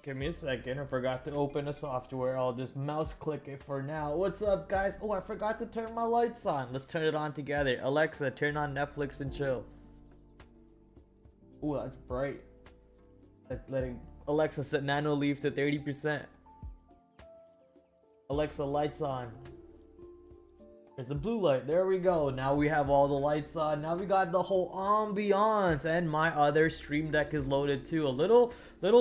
Give me a second. I forgot to open the software. I'll just mouse click it for now. What's up, guys? Oh, I forgot to turn my lights on. Let's turn it on together. Alexa, turn on Netflix and chill. Oh, that's bright. Letting Alexa set nano leaf to 30%. Alexa, lights on. There's the blue light. There we go. Now we have all the lights on. Now we got the whole ambiance, and my other stream deck is loaded too. A little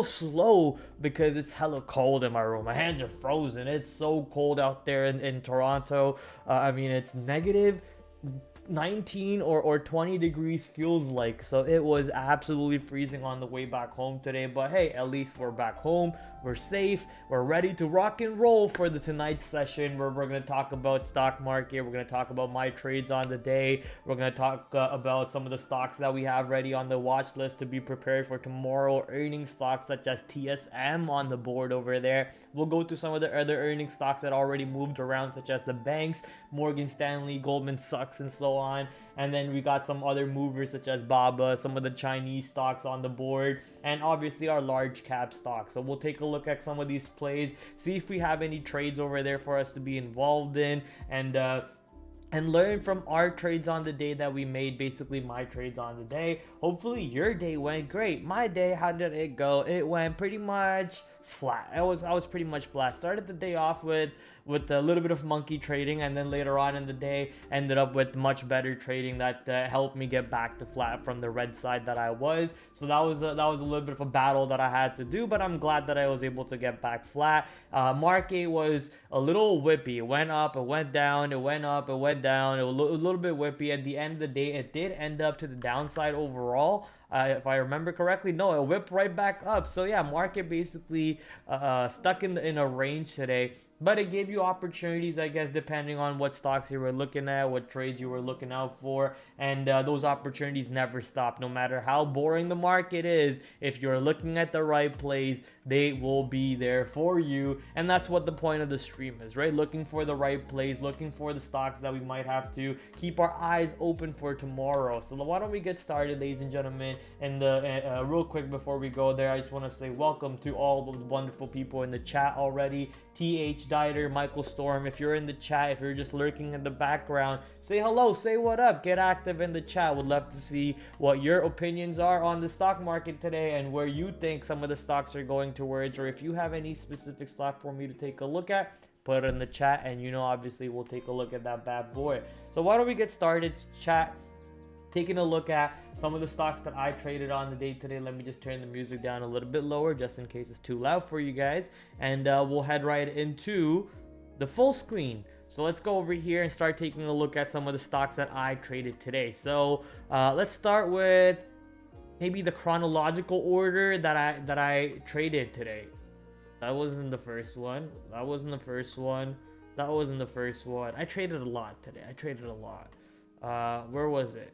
slow because it's hella cold in my room. My hands are frozen. It's so cold out there in Toronto. I mean, it's negative 19 or 20 degrees feels like, so it was absolutely freezing on the way back home today. But hey, at least we're back home, we're safe, we're ready to rock and roll for the tonight's session where we're going to talk about stock market. We're going to talk about my trades on the day. We're going to talk about some of the stocks that we have ready on the watch list to be prepared for tomorrow. Earning stocks such as TSM on the board over there. We'll go through some of the other earning stocks that already moved around, such as the banks, Morgan Stanley, Goldman Sachs, and so on. And then we got some other movers such as Baba, some of the Chinese stocks on the board, and obviously our large cap stocks. So we'll take a look at some of these plays, see if we have any trades over there for us to be involved in, and learn from our trades on the day that we made, basically my trades on the day. Hopefully your day went great. My day, how did it go? It went pretty much flat. I was pretty much flat. Started the day off with a little bit of monkey trading, and then later on in the day ended up with much better trading that helped me get back to flat from the red side that I was. So that was a little bit of a battle that I had to do, but I'm glad that I was able to get back flat. Market was a little whippy. It went up, it went down, it went up, it went down. It was a little bit whippy. At the end of the day, it did end up to the downside overall. If I remember correctly, no, it whipped right back up. So yeah, market basically stuck in a range today, but it gave you opportunities, I guess, depending on what stocks you were looking at, what trades you were looking out for, and those opportunities never stop. No matter how boring the market is, if you're looking at the right plays, they will be there for you. And that's what the point of the stream is, right? Looking for the right plays, looking for the stocks that we might have to keep our eyes open for tomorrow. So why don't we get started, ladies and gentlemen? And real quick before we go there, I just want to say welcome to all the wonderful people in the chat already. TH Dieter, Michael Storm, if you're in the chat, if you're just lurking in the background, say hello, say what up, get active in the chat. Would love to see what your opinions are on the stock market today and where you think some of the stocks are going towards, or if you have any specific stock for me to take a look at, put it in the chat, and obviously we'll take a look at that bad boy. So why don't we get started, chat? Taking a look at some of the stocks that I traded on the day today. Let me just turn the music down a little bit lower just in case it's too loud for you guys, and we'll head right into the full screen. So let's go over here and start taking a look at some of the stocks that I traded today. So let's start with maybe the chronological order that I traded today. That wasn't the first one. That wasn't the first one. That wasn't the first one. I traded a lot today. I traded a lot. Where was it?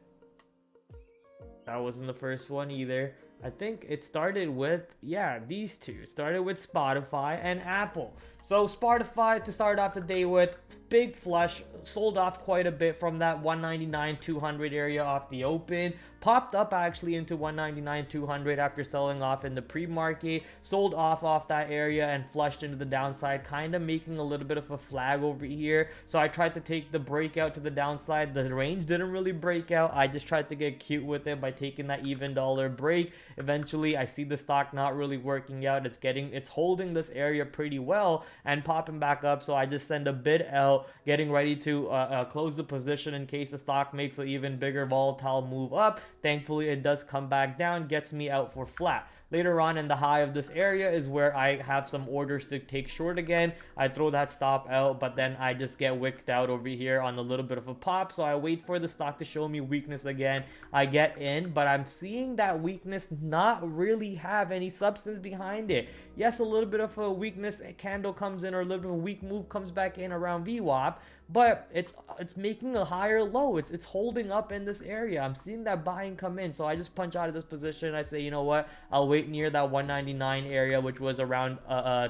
That wasn't the first one either. I think it started with, yeah, these two. It started with Spotify and Apple. So Spotify, to start off the day with, big flush, sold off quite a bit from that 199-200 area off the open. Popped up actually into 199-200 after selling off in the pre-market. Sold off that area and flushed into the downside, kind of making a little bit of a flag over here. So I tried to take the breakout to the downside. The range didn't really break out. I just tried to get cute with it by taking that even dollar break. Eventually, I see the stock not really working out. It's holding this area pretty well and popping back up. So I just send a bid out, getting ready to close the position in case the stock makes an even bigger volatile move up. Thankfully, it does come back down, gets me out for flat. Later on in the high of this area is where I have some orders to take short again. I throw that stop out, but then I just get wicked out over here on a little bit of a pop. So I wait for the stock to show me weakness again. I get in, but I'm seeing that weakness not really have any substance behind it. Yes, a little bit of a weakness candle comes in, or a little bit of a weak move comes back in around VWAP, but it's making a higher low. It's holding up in this area. I'm seeing that buying come in, so I just punch out of this position. I say, you know what, I'll wait near that 199 area, which was around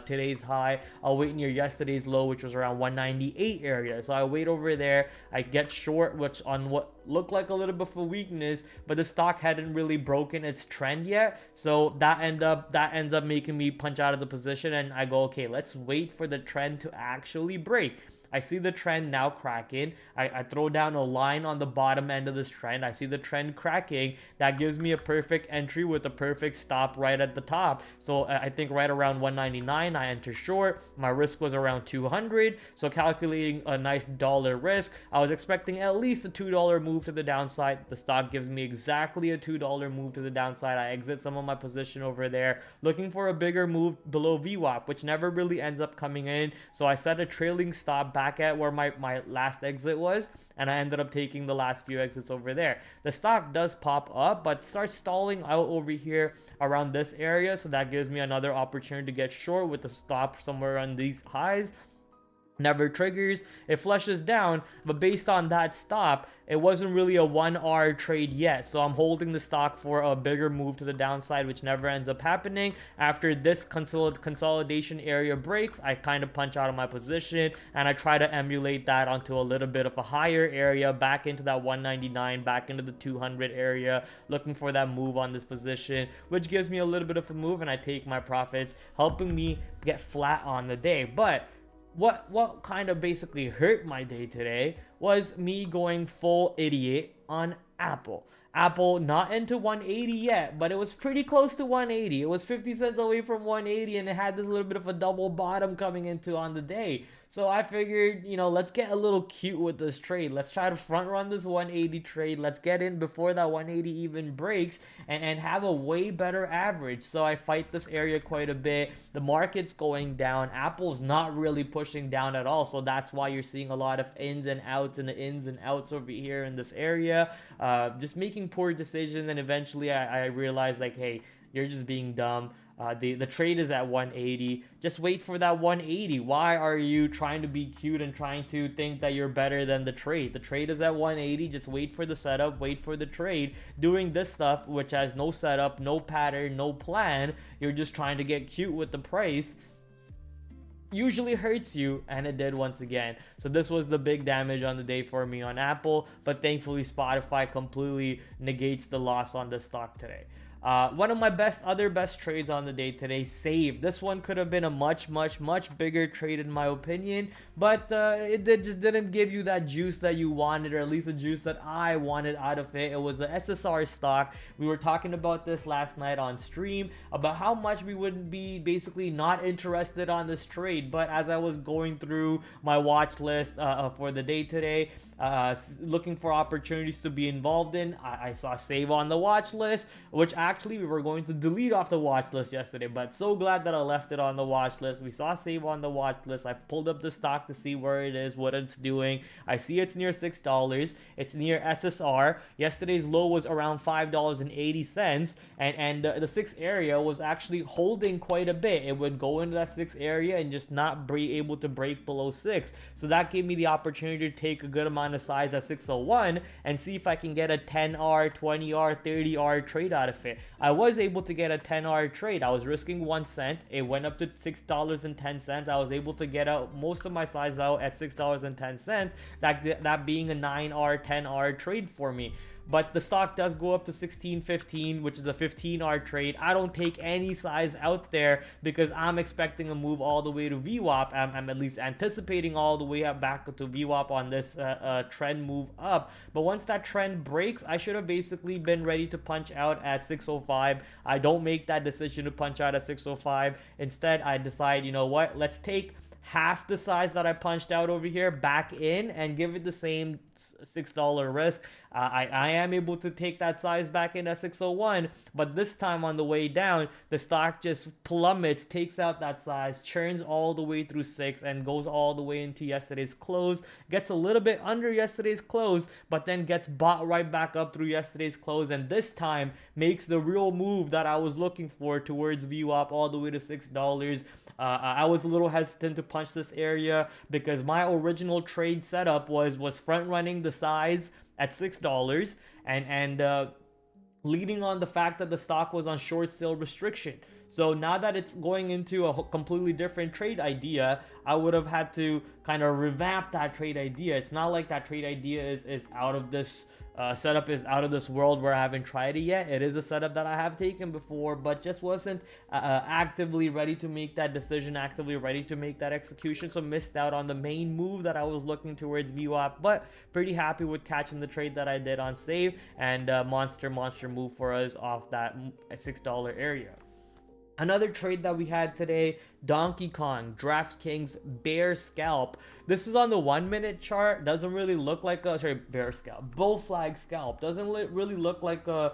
today's high. I'll wait near yesterday's low, which was around 198 area. So I wait over there. I get short, which on what looked like a little bit of a weakness, but the stock hadn't really broken its trend yet. So that ends up making me punch out of the position, and I go, okay, let's wait for the trend to actually break. I see the trend now cracking. I throw down a line on the bottom end of this trend. I see the trend cracking. That gives me a perfect entry with a perfect stop right at the top. So I think right around 199, I enter short. My risk was around 200. So calculating a nice dollar risk, I was expecting at least a $2 move to the downside. The stock gives me exactly a $2 move to the downside. I exit some of my position over there, looking for a bigger move below VWAP, which never really ends up coming in. So I set a trailing stop back at where my last exit was, and I ended up taking the last few exits over there. The stock does pop up, but starts stalling out over here around this area, so that gives me another opportunity to get short with the stop somewhere on these highs. Never triggers, it flushes down, but based on that stop, it wasn't really a 1R trade yet. So I'm holding the stock for a bigger move to the downside, which never ends up happening. After this consolidation area breaks, I kind of punch out of my position, and I try to emulate that onto a little bit of a higher area, back into that 199, back into the 200 area, looking for that move on this position, which gives me a little bit of a move, and I take my profits, helping me get flat on the day. But what kind of basically hurt my day today was me going full idiot on Apple. Apple not into 180 yet, but it was pretty close to 180. It was 50 cents away from 180, and it had this little bit of a double bottom coming into on the day. So I figured, you know, let's get a little cute with this trade. Let's try to front run this 180 trade. Let's get in before that 180 even breaks and have a way better average. So I fight this area quite a bit. The market's going down. Apple's not really pushing down at all. So that's why you're seeing a lot of ins and outs and the ins and outs over here in this area. Just making poor decisions, and eventually I realized, like, hey, you're just being dumb. The trade is at 180. Just wait for that 180. Why are you trying to be cute and trying to think that you're better than the trade? The trade is at 180. Just wait for the setup, wait for the trade. Doing this stuff, which has no setup, no pattern, no plan, you're just trying to get cute with the price, usually hurts you, and it did once again. So this was the big damage on the day for me on Apple, but thankfully Spotify completely negates the loss on the stock today. One of my other best trades on the day today, Save. This one could have been a much bigger trade in my opinion, but it just didn't give you that juice that you wanted, or at least the juice that I wanted out of it. It was the SSR stock. We were talking about this last night on stream, about how much we would be basically not interested on this trade, but as I was going through my watch list for the day today, looking for opportunities to be involved in, I saw Save on the watch list, which actually we were going to delete off the watch list yesterday, but so glad that I left it on the watch list. We saw Save on the watch list. I've pulled up the stock to see where it is, what it's doing. I see it's near $6. It's near SSR. Yesterday's low was around $5.80, and the 6 area was actually holding quite a bit. It would go into that 6 area and just not be able to break below 6. So that gave me the opportunity to take a good amount of size at 601 and see if I can get a 10R, 20R, 30R trade out of it. I was able to get a 10R trade. I was risking 1 cent. It went up to $6.10. I was able to get out most of my size out at $6.10. That being a 9R, 10R trade for me. But the stock does go up to 16.15, which is a 15R trade. I don't take any size out there because I'm expecting a move all the way to VWAP. I'm at least anticipating all the way up back to VWAP on this trend move up. But once that trend breaks, I should have basically been ready to punch out at 605. I don't make that decision to punch out at 605. Instead, I decide, you know what, let's take half the size that I punched out over here back in and give it the same $6 risk. I am able to take that size back in at 601, but this time on the way down, the stock just plummets, takes out that size, churns all the way through 6 and goes all the way into yesterday's close, gets a little bit under yesterday's close, but then gets bought right back up through yesterday's close, and this time makes the real move that I was looking for towards VWAP all the way to $6. I was a little hesitant to punch this area because my original trade setup was front running the size at $6 and leading on the fact that the stock was on short sale restriction. So now that it's going into a completely different trade idea, I would have had to kind of revamp that trade idea. It's not like that trade idea is out of this setup is out of this world where I haven't tried it yet. It is a setup that I have taken before, but just wasn't actively ready to make that decision, actively ready to make that execution. So missed out on the main move that I was looking towards VWAP, but pretty happy with catching the trade that I did on save, and monster move for us off that $6 area. Another trade that we had today, Donkey Kong, DraftKings bear scalp. This is on the 1 minute chart. Doesn't really look like a, bear scalp, bull flag scalp. Doesn't really look like a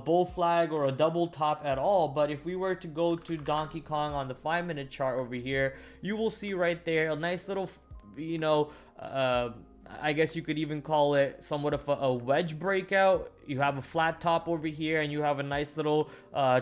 bull flag or a double top at all. But if we were to go to Donkey Kong on the 5 minute chart over here, you will see right there a nice little, you know, I guess you could even call it somewhat of a wedge breakout. You have a flat top over here, and you have a nice little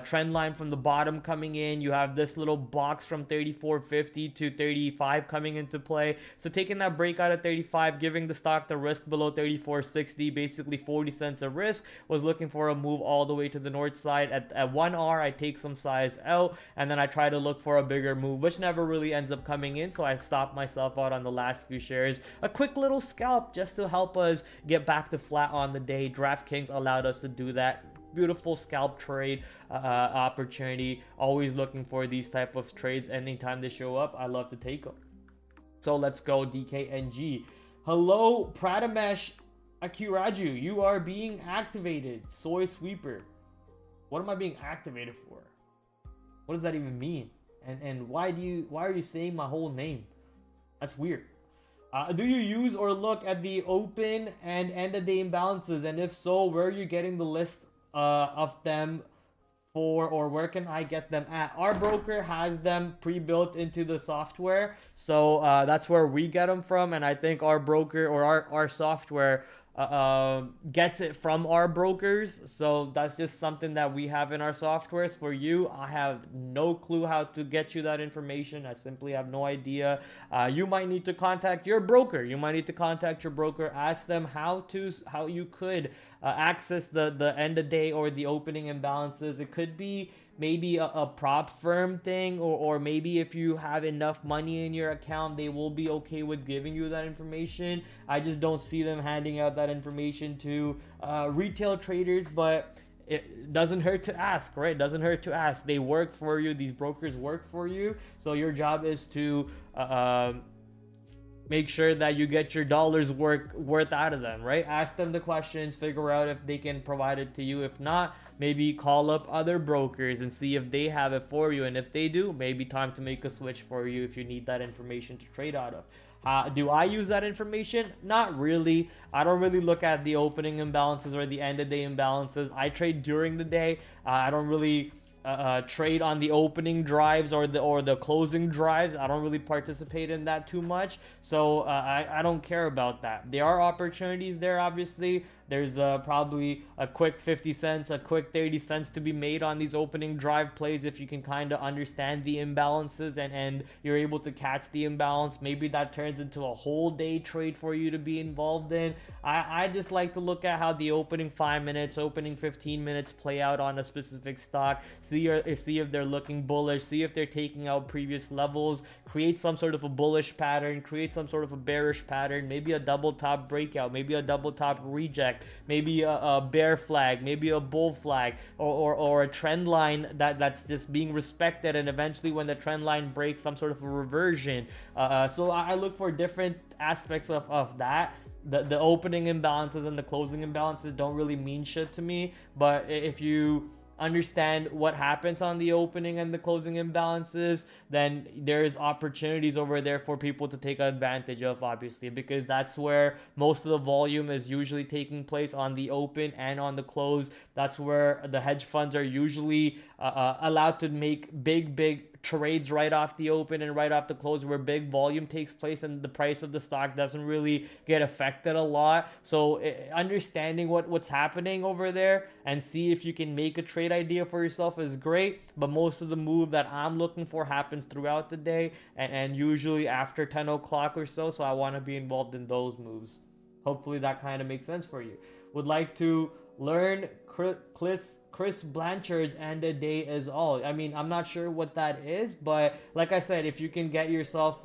trend line from the bottom coming in. You have this little box from 34.50 to 35 coming into play. So taking that breakout at 35, giving the stock the risk below 34.60, basically 40 cents of risk. Was looking for a move all the way to the north side. At 1R, I take some size out, and then I try to look for a bigger move, which never really ends up coming in. So I stopped myself out on the last few shares. A quick little scalp just to help us get back to flat on the day. DraftKings allowed us to do that. Beautiful scalp trade opportunity. Always looking for these type of trades. Anytime they show up, I love to take them. So let's go DKNG. Hello, Pradamesh Akiraju. You are being activated. Soy Sweeper. What am I being activated for? What does that even mean? And why are you saying my whole name? That's weird. Do you use or look at the open and end of day imbalances? And if so, where are you getting the list of them for, or where can I get them at? Our broker has them pre-built into the software. So that's where we get them from. And I think our broker or our software gets it from our brokers. So that's just something that we have in our softwares. For you, I have no clue how to get you that information. I simply have no idea. You might need to contact your broker. Ask them how you could access the end of day or the opening imbalances. It could be maybe a prop firm thing, or maybe if you have enough money in your account, they will be okay with giving you that information. I just don't see them handing out that information to retail traders, but it doesn't hurt to ask, right? It doesn't hurt to ask. They work for you. These brokers work for you. So your job is to make sure that you get your dollars worth out of them, right? Ask them the questions, figure out if they can provide it to you. If not, maybe call up other brokers and see if they have it for you. And if they do, maybe time to make a switch for you if you need that information to trade out of. Do I use that information? Not really. I don't really look at the opening imbalances or the end of day imbalances. I trade during the day. I don't really trade on the opening drives or the closing drives. I don't really participate in that too much, so I don't care about that. There are opportunities there, obviously. There's probably a quick 50 cents, a quick 30 cents to be made on these opening drive plays if you can kind of understand the imbalances and you're able to catch the imbalance. Maybe that turns into a whole day trade for you to be involved in. I just like to look at how the opening 5 minutes, opening 15 minutes play out on a specific stock. See if they're looking bullish, see if they're taking out previous levels, create some sort of a bullish pattern, create some sort of a bearish pattern, maybe a double top breakout, maybe a double top reject, maybe a bear flag, maybe a bull flag, or a trend line that's just being respected, and eventually when the trend line breaks, some sort of a reversion. So I look for different aspects of that. The opening imbalances and the closing imbalances don't really mean shit to me, but if you understand what happens on the opening and the closing imbalances, then there's opportunities over there for people to take advantage of, obviously, because that's where most of the volume is usually taking place, on the open and on the close. That's where the hedge funds are usually allowed to make big trades right off the open and right off the close, where big volume takes place and the price of the stock doesn't really get affected a lot. So understanding what's happening over there and see if you can make a trade idea for yourself is great, but most of the move that I'm looking for happens throughout the day, and usually after 10 o'clock or so. So I want to be involved in those moves. Hopefully that kind of makes sense for you. Would like to learn Chris Blanchard's end of day is all. I mean, I'm not sure what that is, but like I said, if you can get yourself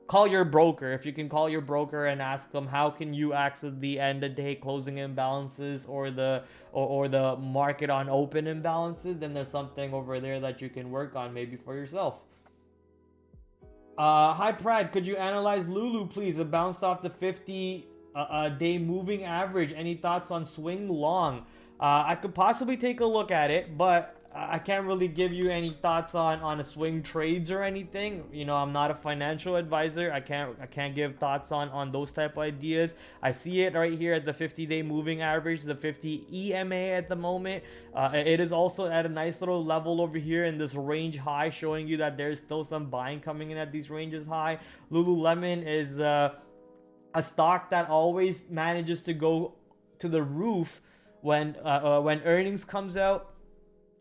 call your broker. If you can call your broker and ask them how can you access the end of day closing imbalances or the market on open imbalances, then there's something over there that you can work on maybe for yourself. Hi Prad, could you analyze Lulu please? It bounced off the 50 day moving average. Any thoughts on swing long? I could possibly take a look at it, but I can't really give you any thoughts on a swing trades or anything. You know, I'm not a financial advisor. I can't give thoughts on those type of ideas. I see it right here at the 50-day moving average, the 50 EMA at the moment. It is also at a nice little level over here in this range high, showing you that there's still some buying coming in at these ranges high. Lululemon is a stock that always manages to go to the roof when earnings comes out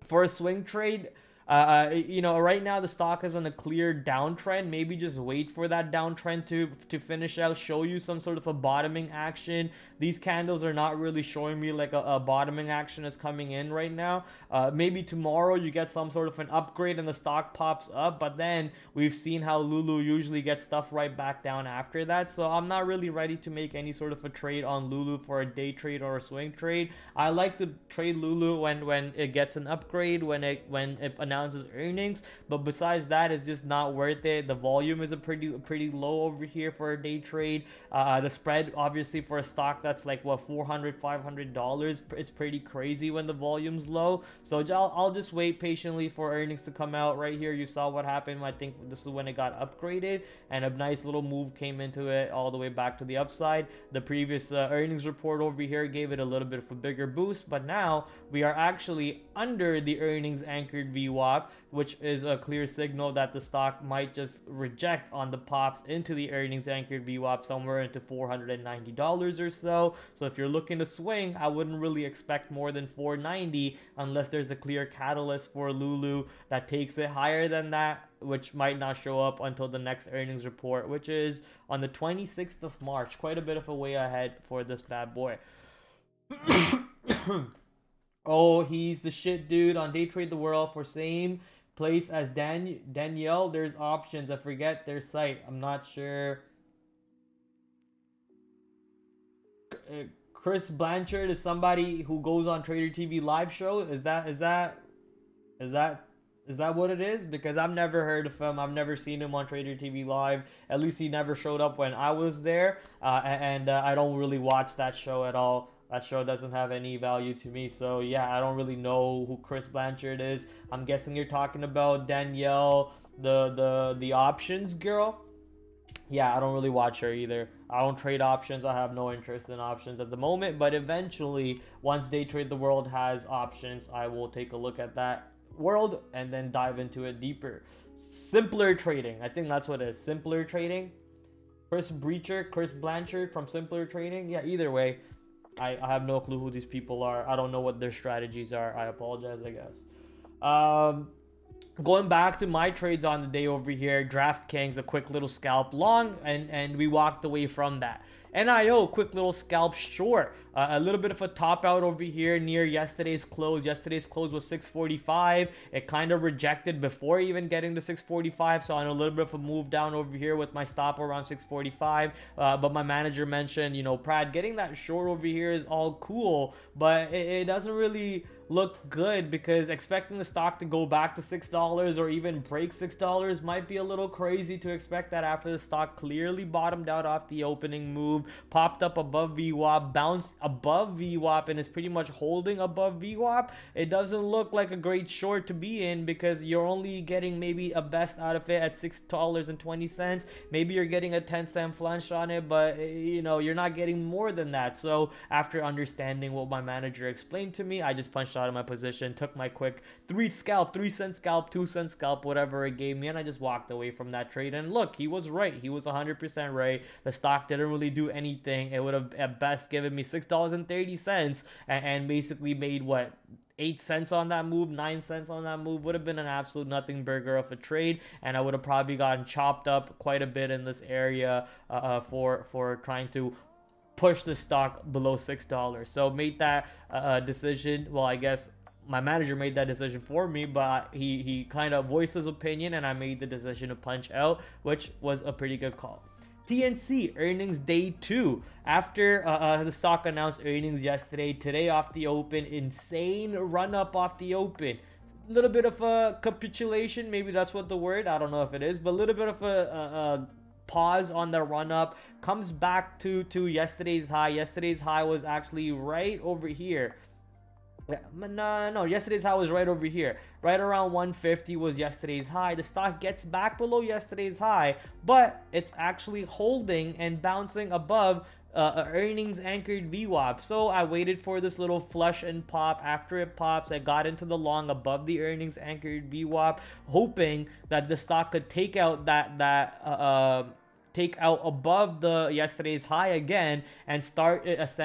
for a swing trade. You know, right now the stock is on a clear downtrend. Maybe just wait for that downtrend to finish out, show you some sort of a bottoming action. These candles are not really showing me like a bottoming action is coming in right now. Maybe tomorrow you get some sort of an upgrade and the stock pops up, but then we've seen how Lulu usually gets stuff right back down after that. So I'm not really ready to make any sort of a trade on Lulu for a day trade or a swing trade. I like to trade Lulu when it gets an upgrade, when it announces earnings, but besides that, it's just not worth it. The volume is a pretty low over here for a day trade. The spread obviously for a stock that's like what, $400-$500 is pretty crazy when the volume's low. So I'll just wait patiently for earnings to come out. Right here you saw what happened. I think this is when it got upgraded and a nice little move came into it all the way back to the upside. The previous earnings report over here gave it a little bit of a bigger boost, but now we are actually under the earnings anchored VWAP, which is a clear signal that the stock might just reject on the pops into the earnings anchored VWAP somewhere into $490 or so. So if you're looking to swing, I wouldn't really expect more than $490 unless there's a clear catalyst for Lulu that takes it higher than that, which might not show up until the next earnings report, which is on the 26th of March. Quite a bit of a way ahead for this bad boy. Oh, he's the shit, dude. On Day Trade the World for same place as Danielle. There's options. I forget their site. I'm not sure. Chris Blanchard is somebody who goes on Trader TV live show. Is that what it is? Because I've never heard of him. I've never seen him on Trader TV live. At least he never showed up when I was there. And I don't really watch that show at all. That show doesn't have any value to me. So yeah, I don't really know who Chris Blanchard is. I'm guessing you're talking about Danielle, the options girl. Yeah, I don't really watch her either. I don't trade options. I have no interest in options at the moment. But eventually, once Day Trade the World has options, I will take a look at that world and then dive into it deeper. Simpler trading. I think that's what it is. Simpler trading. Chris Blanchard from Simpler Trading. Yeah, either way. I have no clue who these people are. I don't know what their strategies are. I apologize, I guess. Going back to my trades on the day over here, DraftKings, a quick little scalp long, and we walked away from that. NIO, quick little scalp short. A little bit of a top out over here near yesterday's close. Yesterday's close was 645. It kind of rejected before even getting to 645. So on a little bit of a move down over here with my stop around 645. But my manager mentioned, you know, Prad, getting that short over here is all cool, but it doesn't really look good, because expecting the stock to go back to $6 or even break $6 might be a little crazy to expect that after the stock clearly bottomed out off the opening move. popped up above VWAP, bounced above VWAP, and is pretty much holding above VWAP, it doesn't look like a great short to be in, because you're only getting maybe a best out of it at $6.20. Maybe you're getting a 10-cent flange on it, but you know, you're not getting more than that. So after understanding what my manager explained to me, I just punched out of my position, took my quick 3-cent scalp, 2-cent scalp, whatever it gave me, and I just walked away from that trade. And look, he was right. He was 100% right. The stock didn't really do anything. It would have at best given me $6.30 and basically made what, 8 cents on that move, 9 cents on that move. Would have been an absolute nothing burger of a trade, and I would have probably gotten chopped up quite a bit in this area for trying to push the stock below $6. So made that decision. Well, I guess my manager made that decision for me, but he kind of voiced his opinion, and I made the decision to punch out, which was a pretty good call. PNC earnings day 2 after the stock announced earnings yesterday. Today off the open, insane run up off the open. A little bit of a capitulation, maybe that's what the word, I don't know if it is, but a little bit of a pause on the run up. Comes back to yesterday's high. Yesterday's high was actually right over here. No, yesterday's high was right over here. Right around 150 was yesterday's high. The stock gets back below yesterday's high, but it's actually holding and bouncing above earnings anchored VWAP. So I waited for this little flush and pop. After it pops, I got into the long above the earnings anchored VWAP, hoping that the stock could take out take out above the yesterday's high again and start its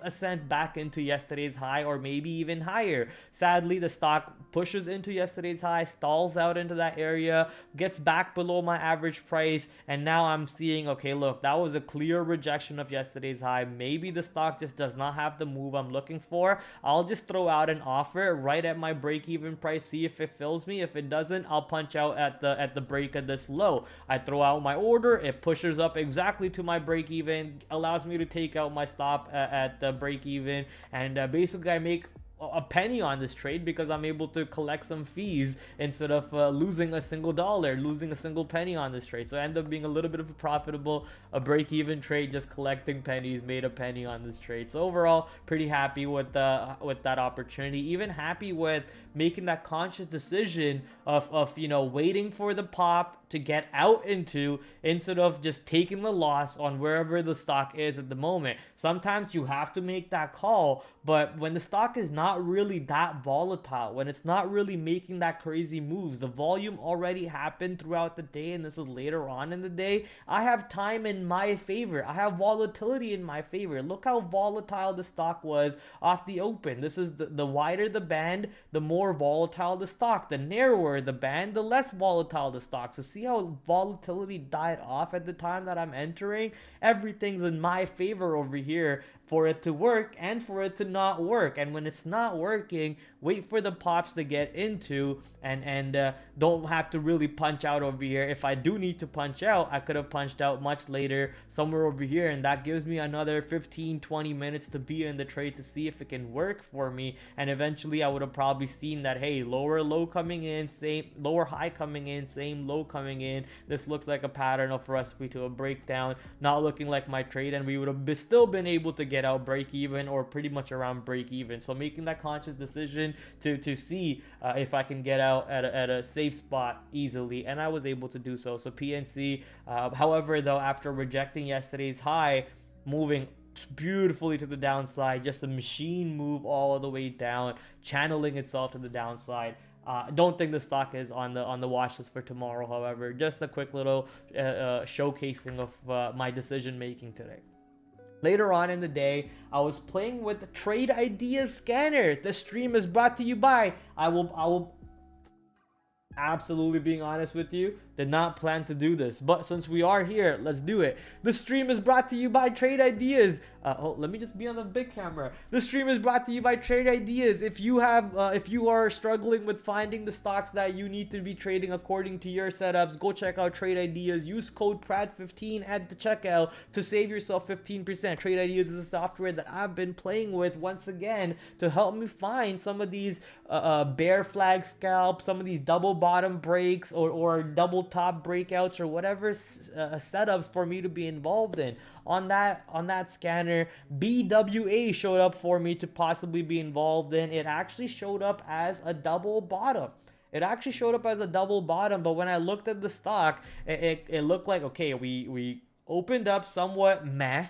ascent back into yesterday's high, or maybe even higher. Sadly, the stock pushes into yesterday's high, stalls out into that area, gets back below my average price, and now I'm seeing, okay, look, that was a clear rejection of yesterday's high. Maybe the stock just does not have the move I'm looking for. I'll just throw out an offer right at my break-even price, see if it fills me. If it doesn't, I'll punch out at the break of this low. I throw out my order, it pushes up exactly to my break even, allows me to take out my stop at the break even, and basically I make a penny on this trade because I'm able to collect some fees instead of losing a single dollar, losing a single penny on this trade. So I end up being a little bit of a profitable, a break-even trade, just collecting pennies, made a penny on this trade. So overall, pretty happy with that opportunity. Even happy with making that conscious decision of you know, waiting for the pop to get out into, instead of just taking the loss on wherever the stock is at the moment. Sometimes you have to make that call, but when the stock is not really that volatile, when it's not really making that crazy moves, the volume already happened throughout the day, and this is later on in the day, I have time in my favor. I have volatility in my favor. Look how volatile the stock was off the open. This is the wider the band, the more volatile the stock. The narrower the band, the less volatile the stock. So see how volatility died off at the time that I'm entering? Everything's in my favor over here for it to work and for it to not work. And when it's not working, wait for the pops to get into, and don't have to really punch out over here. If I do need to punch out, I could have punched out much later somewhere over here, and that gives me another 15-20 minutes to be in the trade to see if it can work for me. And eventually I would have probably seen that, hey, lower low coming in, same lower high coming in, same low coming in. This looks like a pattern of recipe to a breakdown, not looking like my trade, and we would have still been able to get out break even, or pretty much around break even. So making that conscious decision to see if I can get out at a safe spot easily, and I was able to do so. So PNC, however, though, after rejecting yesterday's high, moving beautifully to the downside, just a machine move all the way down, channeling itself to the downside. Don't think the stock is on the watch list for tomorrow. However, just a quick little showcasing of my decision making today. Later on in the day, I was playing with the Trade Ideas Scanner. The stream is brought to you by, I will absolutely, being honest with you, did not plan to do this, but since we are here, let's do it. The stream is brought to you by Trade Ideas. Let me just be on the big camera. The stream is brought to you by Trade Ideas. If you are struggling with finding the stocks that you need to be trading according to your setups, go check out Trade Ideas. Use code PRAD15 at the checkout to save yourself 15%. Trade Ideas is a software that I've been playing with once again to help me find some of these bear flag scalps, some of these double bottom bottom breaks or double top breakouts or whatever setups for me to be involved in. On that scanner, BWA showed up for me to possibly be involved in. It actually showed up as a double bottom. It actually showed up as a double bottom, but when I looked at the stock, it looked like, okay, we opened up somewhat meh,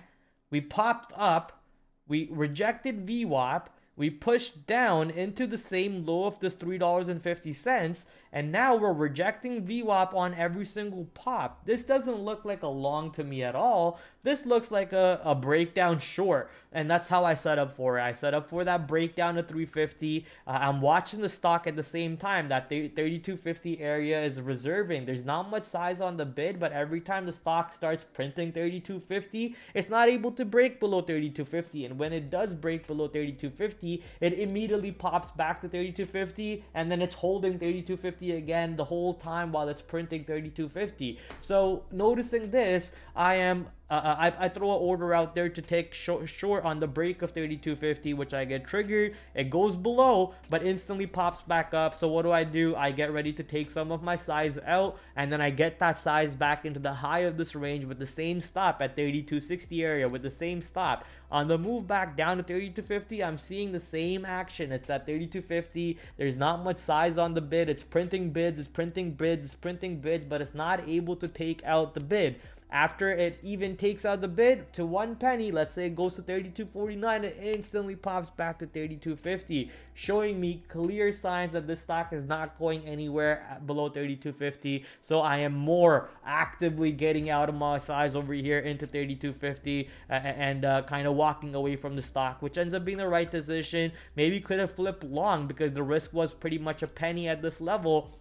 we popped up, we rejected VWAP, we pushed down into the same low of this $3.50, and now we're rejecting VWAP on every single pop. This doesn't look like a long to me at all. This looks like a breakdown short, and that's how I set up for it. I set up for that breakdown to 350. I'm watching the stock at the same time. That 3250 area is reserving. There's not much size on the bid, but every time the stock starts printing 3250, it's not able to break below 3250, and when it does break below 3250, it immediately pops back to 3250, and then it's holding 3250 again the whole time while it's printing 3250. So noticing this, I throw an order out there to take short on the break of 3250, which I get triggered. It goes below, but instantly pops back up. So what do? I get ready to take some of my size out, and then I get that size back into the high of this range with the same stop at 3260 area with the same stop. On the move back down to 3250, I'm seeing the same action. It's at 3250. There's not much size on the bid. It's printing bids, it's printing bids, it's printing bids, but it's not able to take out the bid. After it even takes out the bid to 1 penny, let's say it goes to 32.49, it instantly pops back to 32.50, showing me clear signs that this stock is not going anywhere below 32.50. So I am more actively getting out of my size over here into 32.50 and kind of walking away from the stock, which ends up being the right decision. Maybe could have flipped long because the risk was pretty much a penny at this level.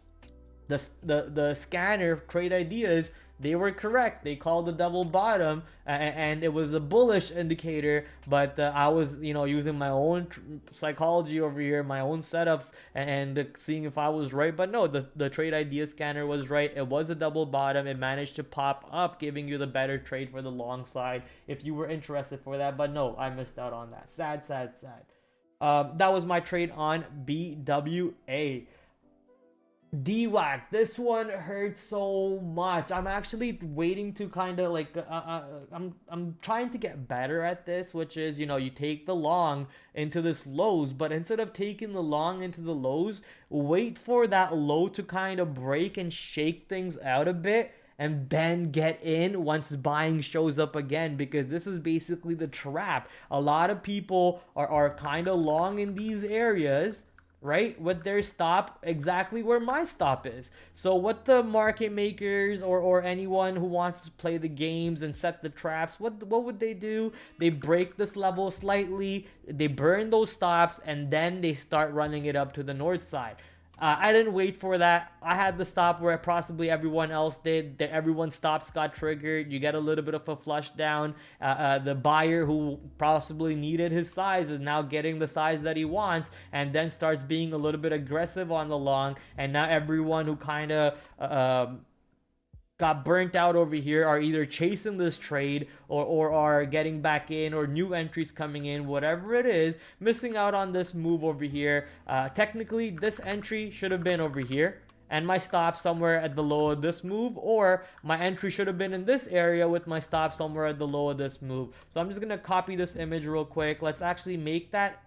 The scanner trade ideas, they were correct. They called the double bottom, and it was a bullish indicator, but I was, using my own psychology over here, my own setups, and seeing if I was right. But no, the trade idea scanner was right. It was a double bottom. It managed to pop up, giving you the better trade for the long side if you were interested for that. But no, I missed out on that. Sad. That was my trade on BWA. DWAC, this one hurts so much. I'm actually waiting to kind of like I'm trying to get better at this, which is, you take the long into this lows, but instead of taking the long into the lows, wait for that low to kind of break and shake things out a bit, and then get in once buying shows up again, because this is basically the trap. A lot of people are kind of long in these areas, right, with their stop exactly where my stop is. So what the market makers or anyone who wants to play the games and set the traps, what would they do? They break this level slightly, they burn those stops, and then they start running it up to the north side. I didn't wait for that. I had the stop where possibly everyone else did. Everyone's stops got triggered. You get a little bit of a flush down. The buyer who possibly needed his size is now getting the size that he wants, and then starts being a little bit aggressive on the long. And now everyone who kind of got burnt out over here are either chasing this trade or are getting back in, or new entries coming in, whatever it is, missing out on this move over here. Technically, this entry should have been over here, and my stop somewhere at the low of this move, or my entry should have been in this area with my stop somewhere at the low of this move. So I'm just gonna copy this image real quick. Let's actually make that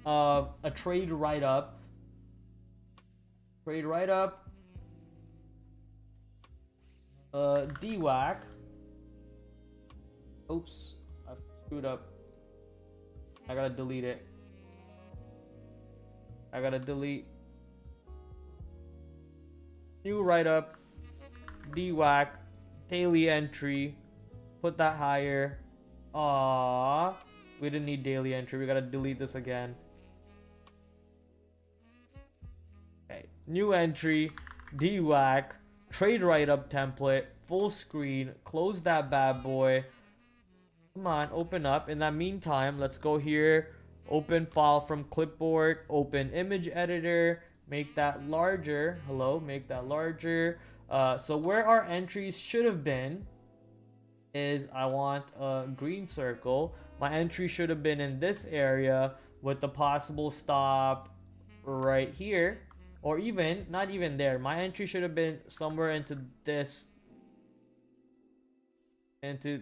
a trade write-up. Trade write-up. DWAC. Oops, I screwed up. I gotta delete it. I gotta delete. New write-up. DWAC. Daily entry. Put that higher. Aww. We didn't need daily entry. We gotta delete this again. Okay. New entry. DWAC. Trade write-up template, full screen, close that bad boy. Come on, open up. In that meantime, let's go here, open file from clipboard, open image editor, make that larger. Hello, make that larger. So where our entries should have been is, I want a green circle. My entry should have been in this area with the possible stop right here. or even not even there. My entry should have been somewhere into this, into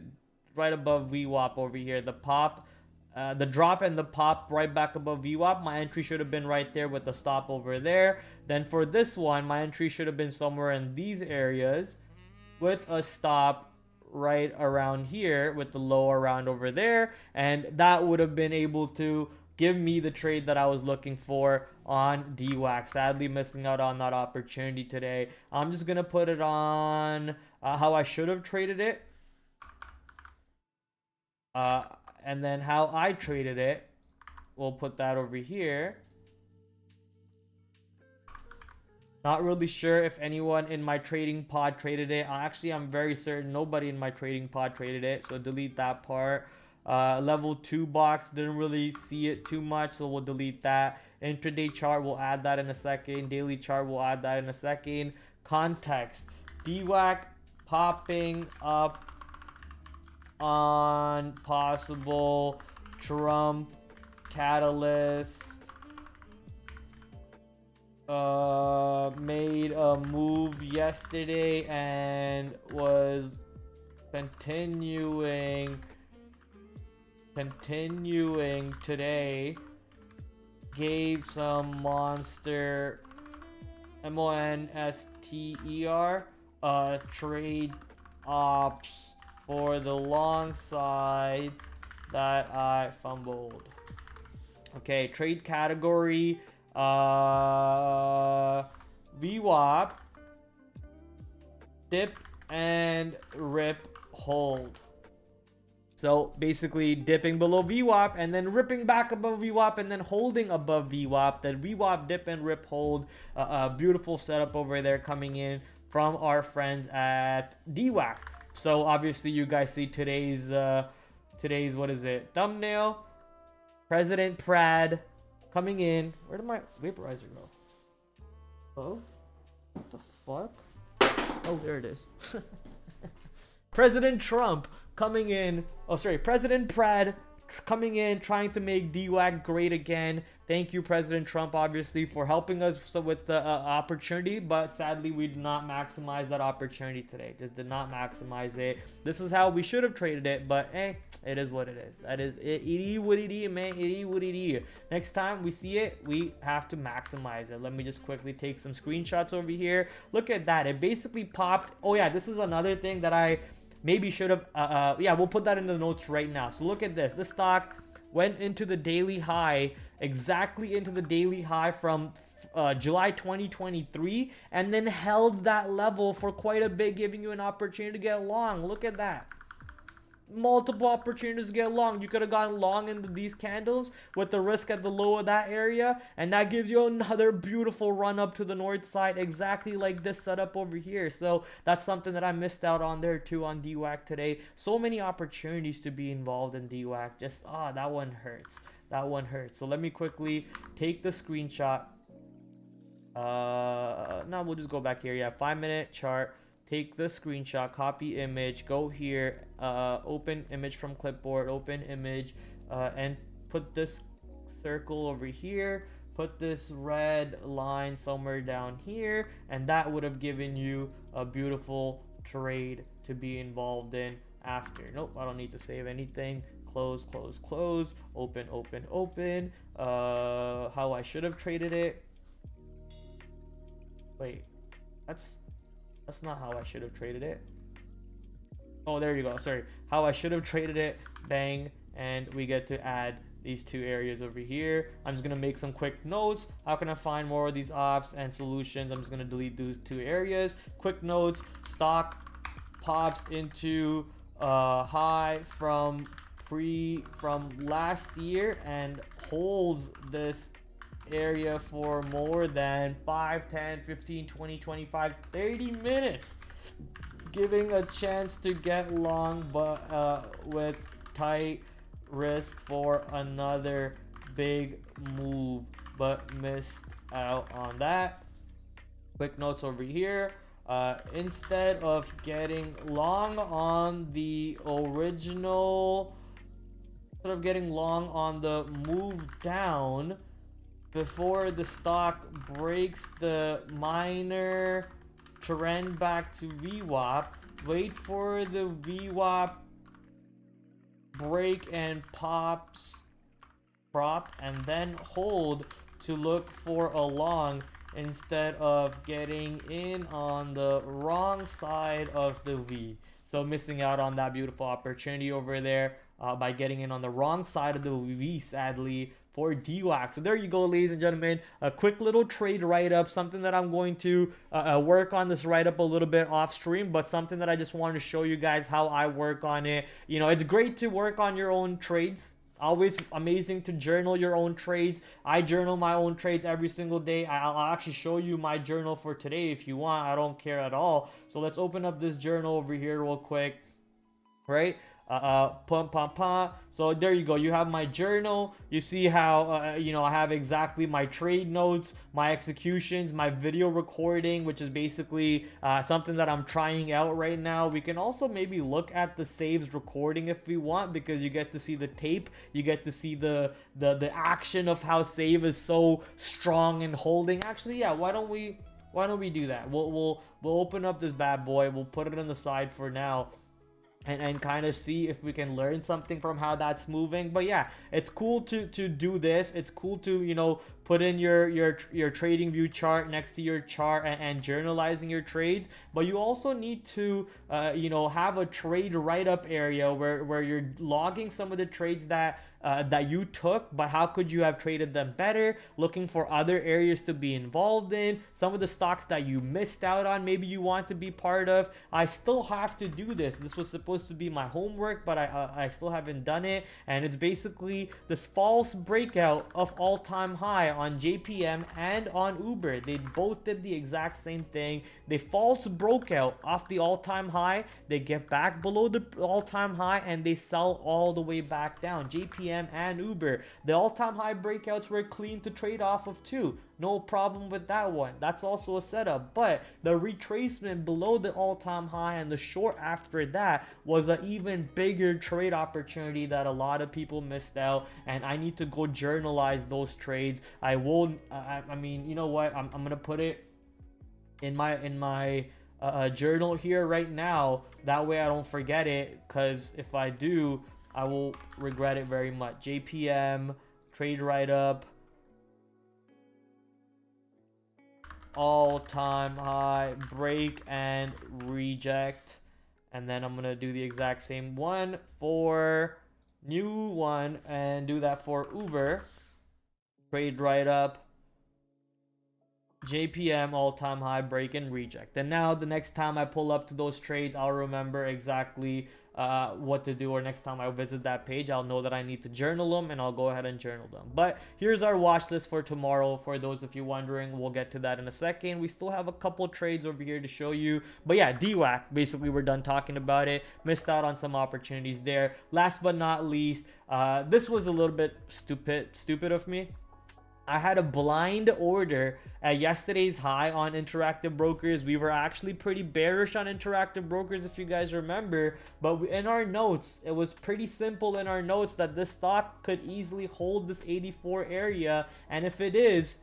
right above VWAP over here. The pop, the drop and the pop right back above VWAP. My entry should have been right there with the stop over there. Then for this one, my entry should have been somewhere in these areas with a stop right around here with the low around over there, and that would have been able to give me the trade that I was looking for on DWAC. Sadly missing out on that opportunity today. I'm just gonna put it on how I should have traded it, and then how I traded it, we'll put that over here. Not really sure if anyone in my trading pod traded it. Actually, I'm very certain nobody in my trading pod traded it, so delete that part. Level 2 box, didn't really see it too much, so we'll delete that. Intraday chart, we'll add that in a second. Daily chart, we'll add that in a second. Context, DWAC popping up on possible Trump catalyst. Made a move yesterday and was continuing today. Gave some monster monster trade ops for the long side that I fumbled. Okay, trade category, VWAP, dip and rip hold. So basically dipping below VWAP and then ripping back above VWAP and then holding above VWAP. That VWAP dip and rip hold. Beautiful setup over there coming in from our friends at DWAC. So obviously you guys see today's what is it, thumbnail, TraderPrad coming in. Where did my vaporizer go? Oh, what the fuck? Oh, there it is. President Trump coming in. Oh, sorry, TraderPrad coming in, trying to make DWAC great again. Thank you, President Trump, obviously, for helping us with the opportunity, but sadly, we did not maximize that opportunity today. Just did not maximize it. This is how we should have traded it, but hey, it is what it is. That is it. It is what it is, man. It is what it is. Next time we see it, we have to maximize it. Let me just quickly take some screenshots over here. Look at that. It basically popped. Oh yeah, this is another thing that I maybe should have, yeah, we'll put that in the notes right now. So look at this. This stock went into the daily high, exactly into the daily high from July 2023, and then held that level for quite a bit, giving you an opportunity to get long. Look at that. Multiple opportunities to get long. You could have gone long into these candles with the risk at the low of that area, and that gives you another beautiful run up to the north side, exactly like this setup over here. So that's something that I missed out on there too on DWAC today. So many opportunities to be involved in DWAC. Just that one hurts. That one hurts. So let me quickly take the screenshot. Now we'll just go back here. Yeah, 5-minute chart. Take the screenshot, copy image, go here, open image from clipboard, open image, and put this circle over here, put this red line somewhere down here, and that would have given you a beautiful trade to be involved in after. Nope, I don't need to save anything. Close, close, close, open, open, open. How I should have traded it. Wait, that's not how I should have traded it. Oh, there you go. Sorry. How I should have traded it. Bang. And we get to add these two areas over here. I'm just going to make some quick notes. How can I find more of these ops and solutions? I'm just going to delete those two areas. Quick notes. Stock pops into high from last year and holds this area for more than 5, 10, 15, 20, 25, 30 minutes, giving a chance to get long, but with tight risk for another big move, but missed out on that. Quick notes over here. Instead of getting long on the original, instead of getting long on the move down, before the stock breaks the minor trend back to VWAP. Wait for the VWAP break and pops prop, and then hold to look for a long instead of getting in on the wrong side of the V. So missing out on that beautiful opportunity over there by getting in on the wrong side of the V, sadly, for DWAC. So there you go, ladies and gentlemen, a quick little trade write-up, something that I'm going to work on this write-up a little bit off stream, but something that I just wanted to show you guys how I work on it. You know, it's great to work on your own trades. Always amazing to journal your own trades. I journal my own trades every single day. I'll actually show you my journal for today if you want. I don't care at all. So let's open up this journal over here real quick, right? So there you go. You have my journal. You see how you know, I have exactly my trade notes, my executions, my video recording, which is basically something that I'm trying out right now. We can also maybe look at the saves recording if we want, because you get to see the tape, you get to see the action of how save is so strong and holding. Actually, yeah, why don't we do that? We'll open up this bad boy. We'll put it on the side for now, and kind of see if we can learn something from how that's moving. But yeah, it's cool to do this. It's cool to, you know, put in your trading view chart next to your chart and journalizing your trades. But you also need to you know, have a trade write-up area where you're logging some of the trades that you took, but how could you have traded them better, looking for other areas to be involved in, some of the stocks that you missed out on, maybe you want to be part of. I still have to do this. This was supposed to be my homework, but I still haven't done it. And it's basically this false breakout of all-time high on JPM and on Uber. They both did the exact same thing. They false broke out off the all-time high, they get back below the all-time high, and they sell all the way back down. JPM and Uber, the all-time high breakouts were clean to trade off of too. No problem with that one. That's also a setup. But the retracement below the all-time high and the short after that was an even bigger trade opportunity that a lot of people missed out. And I need to go journalize those trades. I will. I mean, you know what? I'm gonna put it in my journal here right now. That way I don't forget it. Because if I do, I will regret it very much. JPM trade write-up. All-time high break and reject, and then I'm gonna do the exact same one for new one and do that for Uber. Trade write-up, JPM all-time high break and reject. And now the next time I pull up to those trades, I'll remember exactly what to do, or next time I visit that page, I'll know that I need to journal them, and I'll go ahead and journal them. But here's our watch list for tomorrow. For those of you wondering, we'll get to that in a second. We still have a couple trades over here to show you. But yeah, DWAC, basically we're done talking about it. Missed out on some opportunities there. Last but not least, this was a little bit stupid of me. I had a blind order at yesterday's high on Interactive Brokers. We were actually pretty bearish on Interactive Brokers, if you guys remember. But in our notes, it was pretty simple in our notes that this stock could easily hold this 84 area. And if it is,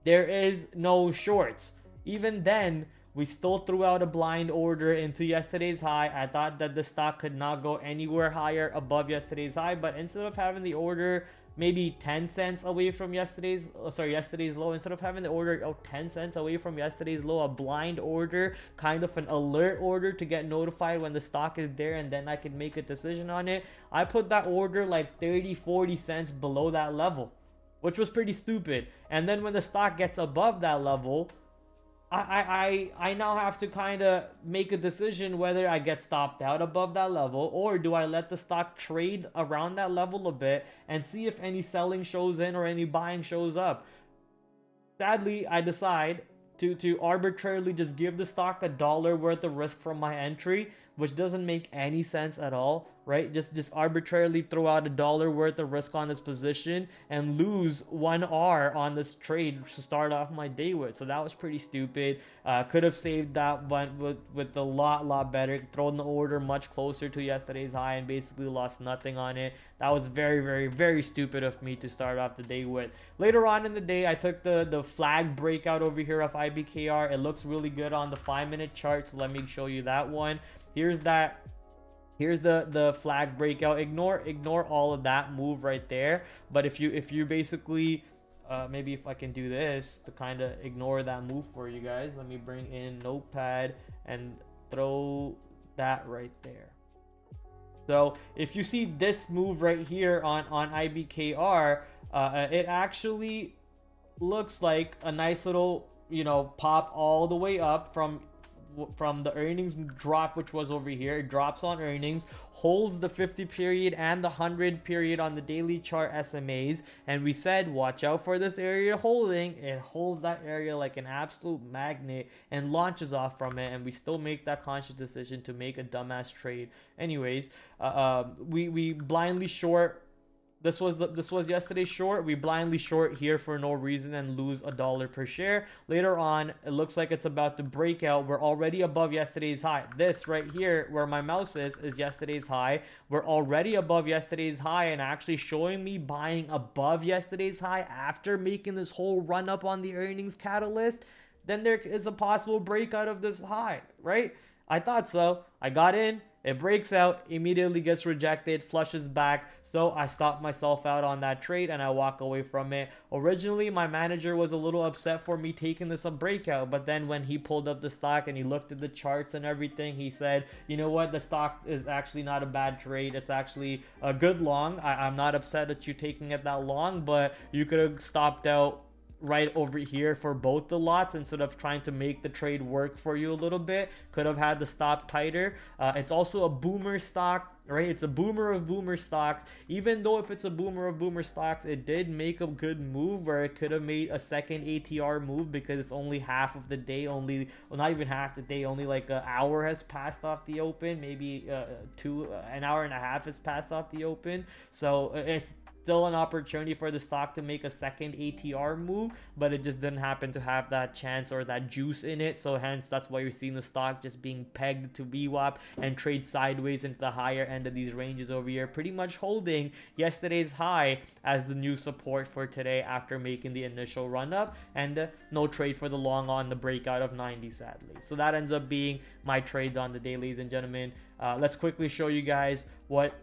there is no shorts. Even then, we still threw out a blind order into yesterday's high. I thought that the stock could not go anywhere higher above yesterday's high. But instead of having the order maybe 10 cents away from yesterday's low, instead of having the order 10 cents away from yesterday's low, a blind order, kind of an alert order to get notified when the stock is there, and then I can make a decision on it. I put that order like 30-40 cents below that level, which was pretty stupid. And then when the stock gets above that level, I now have to kind of make a decision whether I get stopped out above that level, or do I let the stock trade around that level a bit and see if any selling shows in or any buying shows up. Sadly, I decide to arbitrarily just give the stock $1 worth of risk from my entry, which doesn't make any sense at all, right? Just arbitrarily throw out $1 worth of risk on this position and lose 1R on this trade to start off my day with. So that was pretty stupid. Could have saved that one with a lot better, thrown the order much closer to yesterday's high and basically lost nothing on it. That was very stupid of me to start off the day with. Later on in the day, I took the flag breakout over here of IBKR. It looks really good on the 5-minute chart, so let me show you that one. Here's the flag breakout. Ignore all of that move right there. But if you basically maybe if I can do this to kind of ignore that move for you guys, let me bring in Notepad and throw that right there. So if you see this move right here on IBKR, it actually looks like a nice little, you know, pop all the way up from the earnings drop, which was over here. It drops on earnings, holds the 50 period and the 100 period on the daily chart SMAs, and we said watch out for this area holding. It holds that area like an absolute magnet and launches off from it, and we still make that conscious decision to make a dumbass trade. Anyways, we blindly short. This was yesterday's short. We blindly short here for no reason and lose $1 per share. Later on, it looks like it's about to break out. We're already above yesterday's high. This right here where my mouse is yesterday's high. We're already above yesterday's high and actually showing me buying above yesterday's high after making this whole run up on the earnings catalyst. Then there is a possible breakout of this high, right? I thought so. I got in. It breaks out, immediately gets rejected, flushes back. So I stopped myself out on that trade and I walk away from it. Originally, my manager was a little upset for me taking this a breakout. But then when he pulled up the stock and he looked at the charts and everything, he said, you know what? The stock is actually not a bad trade. It's actually a good long. I'm not upset at you taking it that long, but you could have stopped out right over here for both the lots instead of trying to make the trade work for you a little bit. Could have had the stop tighter. It's also a boomer stock, right? It's a boomer of boomer stocks. Even though if it's a boomer of boomer stocks, it did make a good move where it could have made a second ATR move because it's only half of the day, only, well, not even half the day, only like an hour has passed off the open, maybe an hour and a half has passed off the open. So it's still an opportunity for the stock to make a second ATR move, but it just didn't happen to have that chance or that juice in it. So hence that's why you're seeing the stock just being pegged to VWAP and trade sideways into the higher end of these ranges over here, pretty much holding yesterday's high as the new support for today after making the initial run up, and no trade for the long on the breakout of 90, sadly. So that ends up being my trades on the day, ladies and gentlemen. Let's quickly show you guys what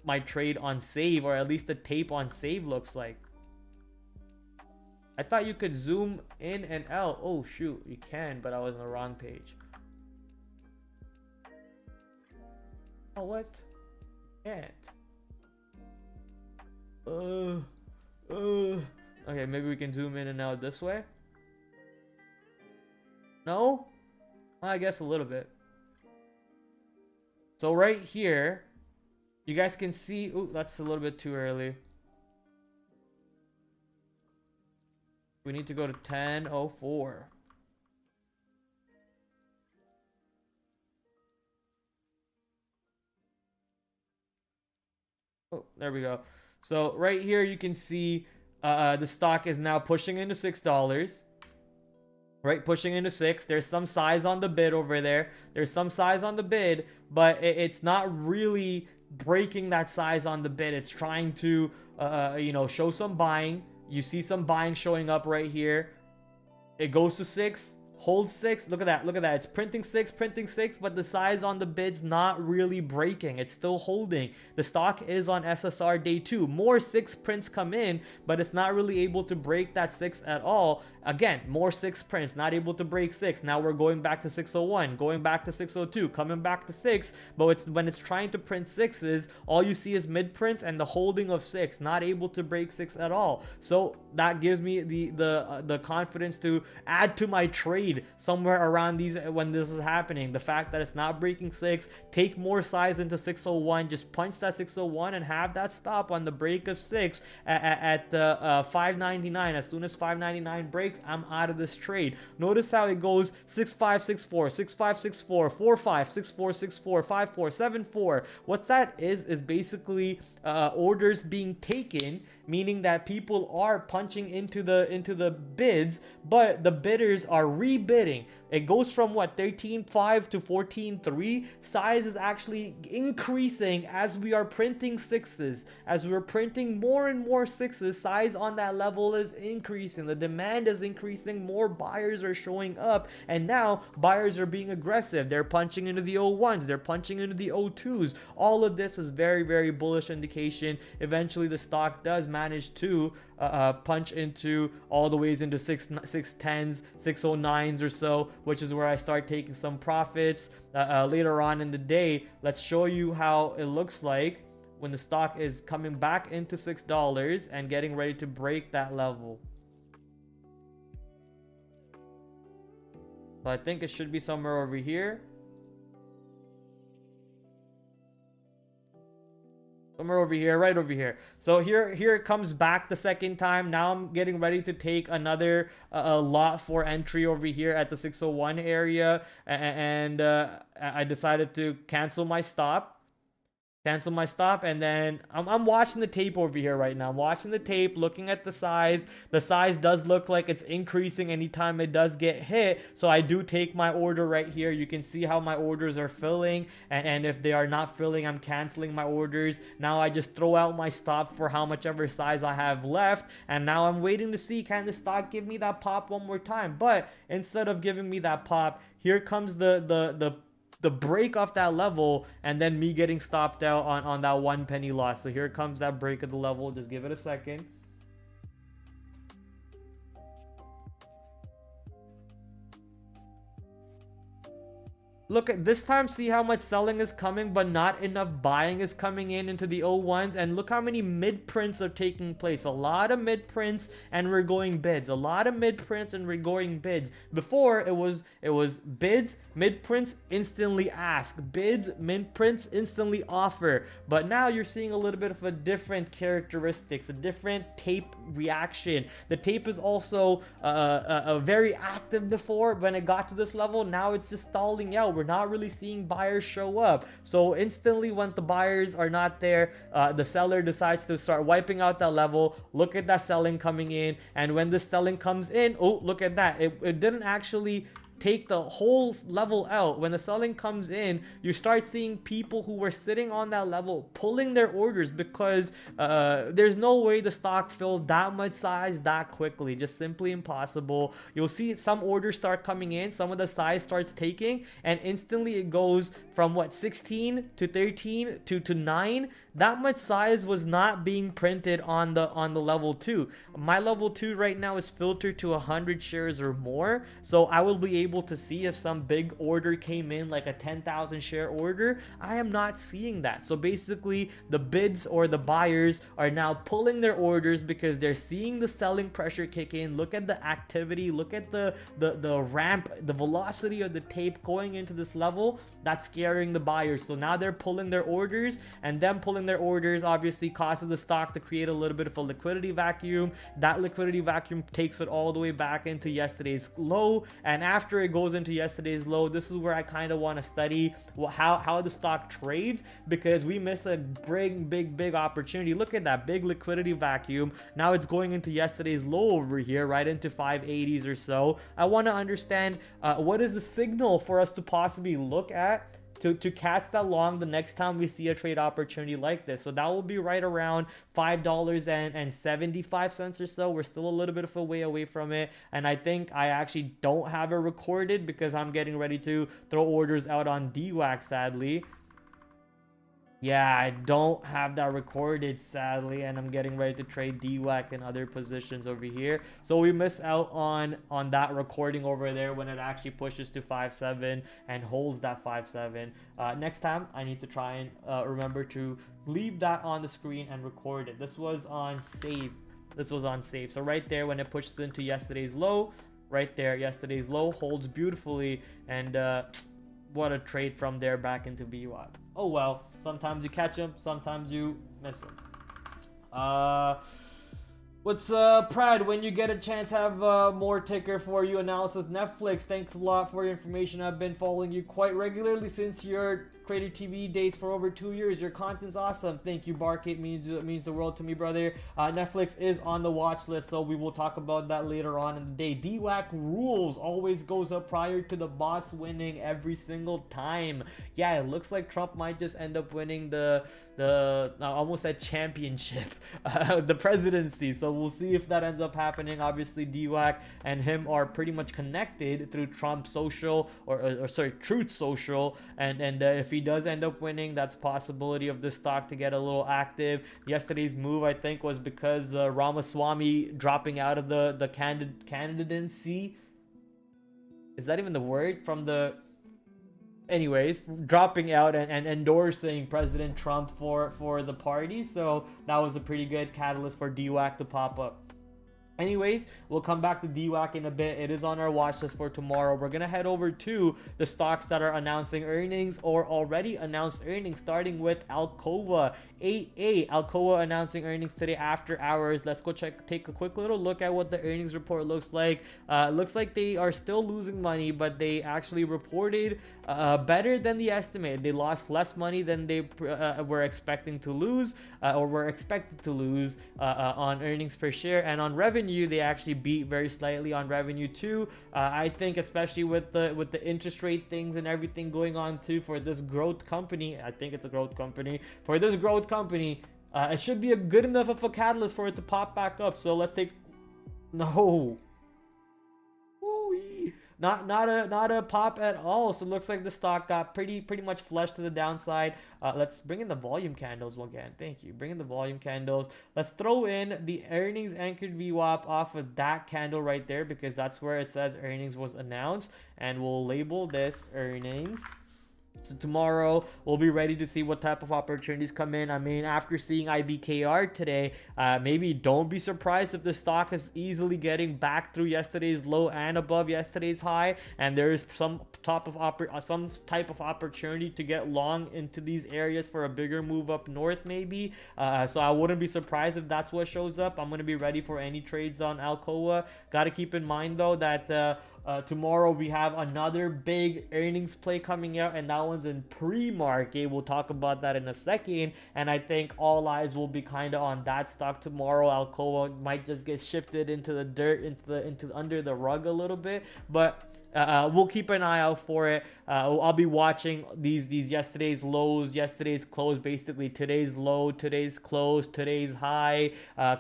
my trade on save, or at least the tape on save, looks like. I thought you could zoom in and out. Oh shoot, you can, but I was on the wrong page. Oh, what? Can't. Okay, maybe we can zoom in and out this way. No? I guess a little bit. So right here, you guys can see, ooh, that's a little bit too early. We need to go to 10:04. Oh, there we go. So right here you can see the stock is now pushing into $6. Right, pushing into 6. There's some size on the bid over there. There's some size on the bid, but it's not really breaking that size on the bid. It's trying to you know, show some buying. You see some buying showing up right here. It goes to 6, holds 6. Look at that, look at that. It's printing 6, but the size on the bid's not really breaking. It's still holding. The stock is on SSR day 2. More 6 prints come in, but it's not really able to break that 6 at all. Again, more 6 prints, not able to break 6. Now we're going back to 601, going back to 602, coming back to 6. But when it's trying to print 6s, all you see is mid prints and the holding of 6, not able to break 6 at all. So that gives me the confidence to add to my trade somewhere around these when this is happening. The fact that it's not breaking 6, take more size into 601, just punch that 601 and have that stop on the break of 6 at 599. As soon as 599 breaks, I'm out of this trade. Notice how it goes 6564, 6564, 45, 6464, 54, 74. What that is basically orders being taken, meaning that people are punching into the bids, but the bidders are rebidding. It goes from what, 13.5 to 14.3. Size is actually increasing as we are printing 6s. As we're printing more and more 6s, size on that level is increasing. The demand is increasing. More buyers are showing up, and now buyers are being aggressive. They're punching into the 01s. They're punching into the 02s. All of this is very, very bullish indication. Eventually, the stock does manage to punch into all the ways into 610s, 609s or so, which is where I start taking some profits later on in the day. Let's show you how it looks like when the stock is coming back into $6 and getting ready to break that level. So I think it should be somewhere over here. Somewhere over here, right over here. So here it comes back the second time. Now I'm getting ready to take another lot for entry over here at the 601 area, and I decided to cancel my stop. And then I'm watching the tape over here right now. I'm watching the tape, looking at the size. The size does look like it's increasing anytime it does get hit, so I do take my order right here. You can see how my orders are filling, and if they are not filling, I'm canceling my orders. Now I just throw out my stop for how much ever size I have left, and now I'm waiting to see, can the stock give me that pop one more time? But instead of giving me that pop, here comes the break off that level, and then me getting stopped out on that 1 penny loss. So here comes that break of the level. Just give it a second. Look at this time, see how much selling is coming, but not enough buying is coming into the 01s. And look how many mid prints are taking place. A lot of mid prints and we're going bids. A lot of mid prints and we're going bids. Before it was bids, mid prints, instantly ask. Bids, mid prints, instantly offer. But now you're seeing a little bit of a different characteristics, a different tape reaction. The tape is also very active before. When it got to this level, now it's just stalling out. We're not really seeing buyers show up. So instantly when the buyers are not there, the seller decides to start wiping out that level. Look at that selling coming in, and when the selling comes in, oh, look at that, it didn't actually take the whole level out. When the selling comes in, you start seeing people who were sitting on that level pulling their orders, because there's no way the stock filled that much size that quickly. Just simply impossible. You'll see some orders start coming in, some of the size starts taking, and instantly it goes from what, 16 to 13 to 9. That much size was not being printed on the level 2. My level 2 right now is filtered to 100 shares or more, so I will be able to see if some big order came in, like a 10,000 share order. I am not seeing that. So basically the bids or the buyers are now pulling their orders because they're seeing the selling pressure kick in. Look at the activity, look at the ramp, the velocity of the tape going into this level. That's scaring the buyers. So now they're pulling their orders, and them pulling their orders obviously causes the stock to create a little bit of a liquidity vacuum. That liquidity vacuum takes it all the way back into yesterday's low, and after it goes into yesterday's low, this is where I kind of want to study how the stock trades, because we miss a big opportunity. Look at that big liquidity vacuum. Now it's going into yesterday's low over here, right into 580s or so. I want to understand what is the signal for us to possibly look at to catch that long the next time we see a trade opportunity like this. So that will be right around $5.75 or so. We're still a little bit of a way away from it, and I think I actually don't have it recorded because I'm getting ready to throw orders out on DWAC, sadly. Yeah, I don't have that recorded, sadly, and I'm getting ready to trade DWAC in other positions over here. So we miss out on that recording over there when it actually pushes to 5.7 and holds that 5.7. Next time, I need to try and remember to leave that on the screen and record it. This was on save. this was on safe. So right there, when it pushes into yesterday's low, right there, yesterday's low holds beautifully, and what a trade from there back into VWAP. Oh well, sometimes you catch them, sometimes you miss them. What's Prad, when you get a chance, have more ticker for you analysis. Netflix, thanks a lot for your information. I've been following you quite regularly since your Creator TV days for over 2 years. Your content's awesome. Thank you, Bark. It means the world to me, brother. Netflix is on the watch list, so we will talk about that later on in the day. DWAC rules always goes up prior to the boss winning every single time. Yeah, it looks like Trump might just end up winning the almost that championship, the presidency. So we'll see if that ends up happening. Obviously, DWAC and him are pretty much connected through Trump Social, or sorry, Truth Social, and if he does end up winning, that's possibility of this stock to get a little active. Yesterday's move, I think, was because Ramaswamy dropping out of the candidacy. Is that even the word? From the... Anyways, dropping out and endorsing President Trump for the party. So that was a pretty good catalyst for DWAC to pop up. Anyways, we'll come back to DWAC in a bit. It is on our watch list for tomorrow. We're gonna head over to the stocks that are announcing earnings or already announced earnings, starting with Alcoa. Alcoa announcing earnings today after hours. Let's go take a quick little look at what the earnings report looks like. Looks like they are still losing money, but they actually reported better than the estimate. They lost less money than they were expecting to lose, or were expected to lose on earnings per share. And on revenue, they actually beat very slightly on revenue too. I think especially with the interest rate things and everything going on too for this growth company. I think it's a growth company. For this growth company, it should be a good enough of a catalyst for it to pop back up. So let's take... No. Ooh-wee. Not a pop at all. So it looks like the stock got pretty much flushed to the downside. Let's bring in the volume candles again. Thank you. Bring in the volume candles. Let's throw in the earnings anchored VWAP off of that candle right there, because that's where it says earnings was announced, and we'll label this earnings. So tomorrow we'll be ready to see what type of opportunities come in. I mean, after seeing IBKR today, maybe don't be surprised if the stock is easily getting back through yesterday's low and above yesterday's high, and there is some type of opportunity to get long into these areas for a bigger move up north maybe. So I wouldn't be surprised if that's what shows up. I'm going to be ready for any trades on Alcoa. Got to keep in mind though that tomorrow we have another big earnings play coming out, and that one's in pre-market. We'll talk about that in a second, and I think all eyes will be kind of on that stock tomorrow. Alcoa might just get shifted into the dirt, into under the rug a little bit, but we'll keep an eye out for it. I'll be watching these yesterday's lows, yesterday's close, basically today's low, today's close, today's high,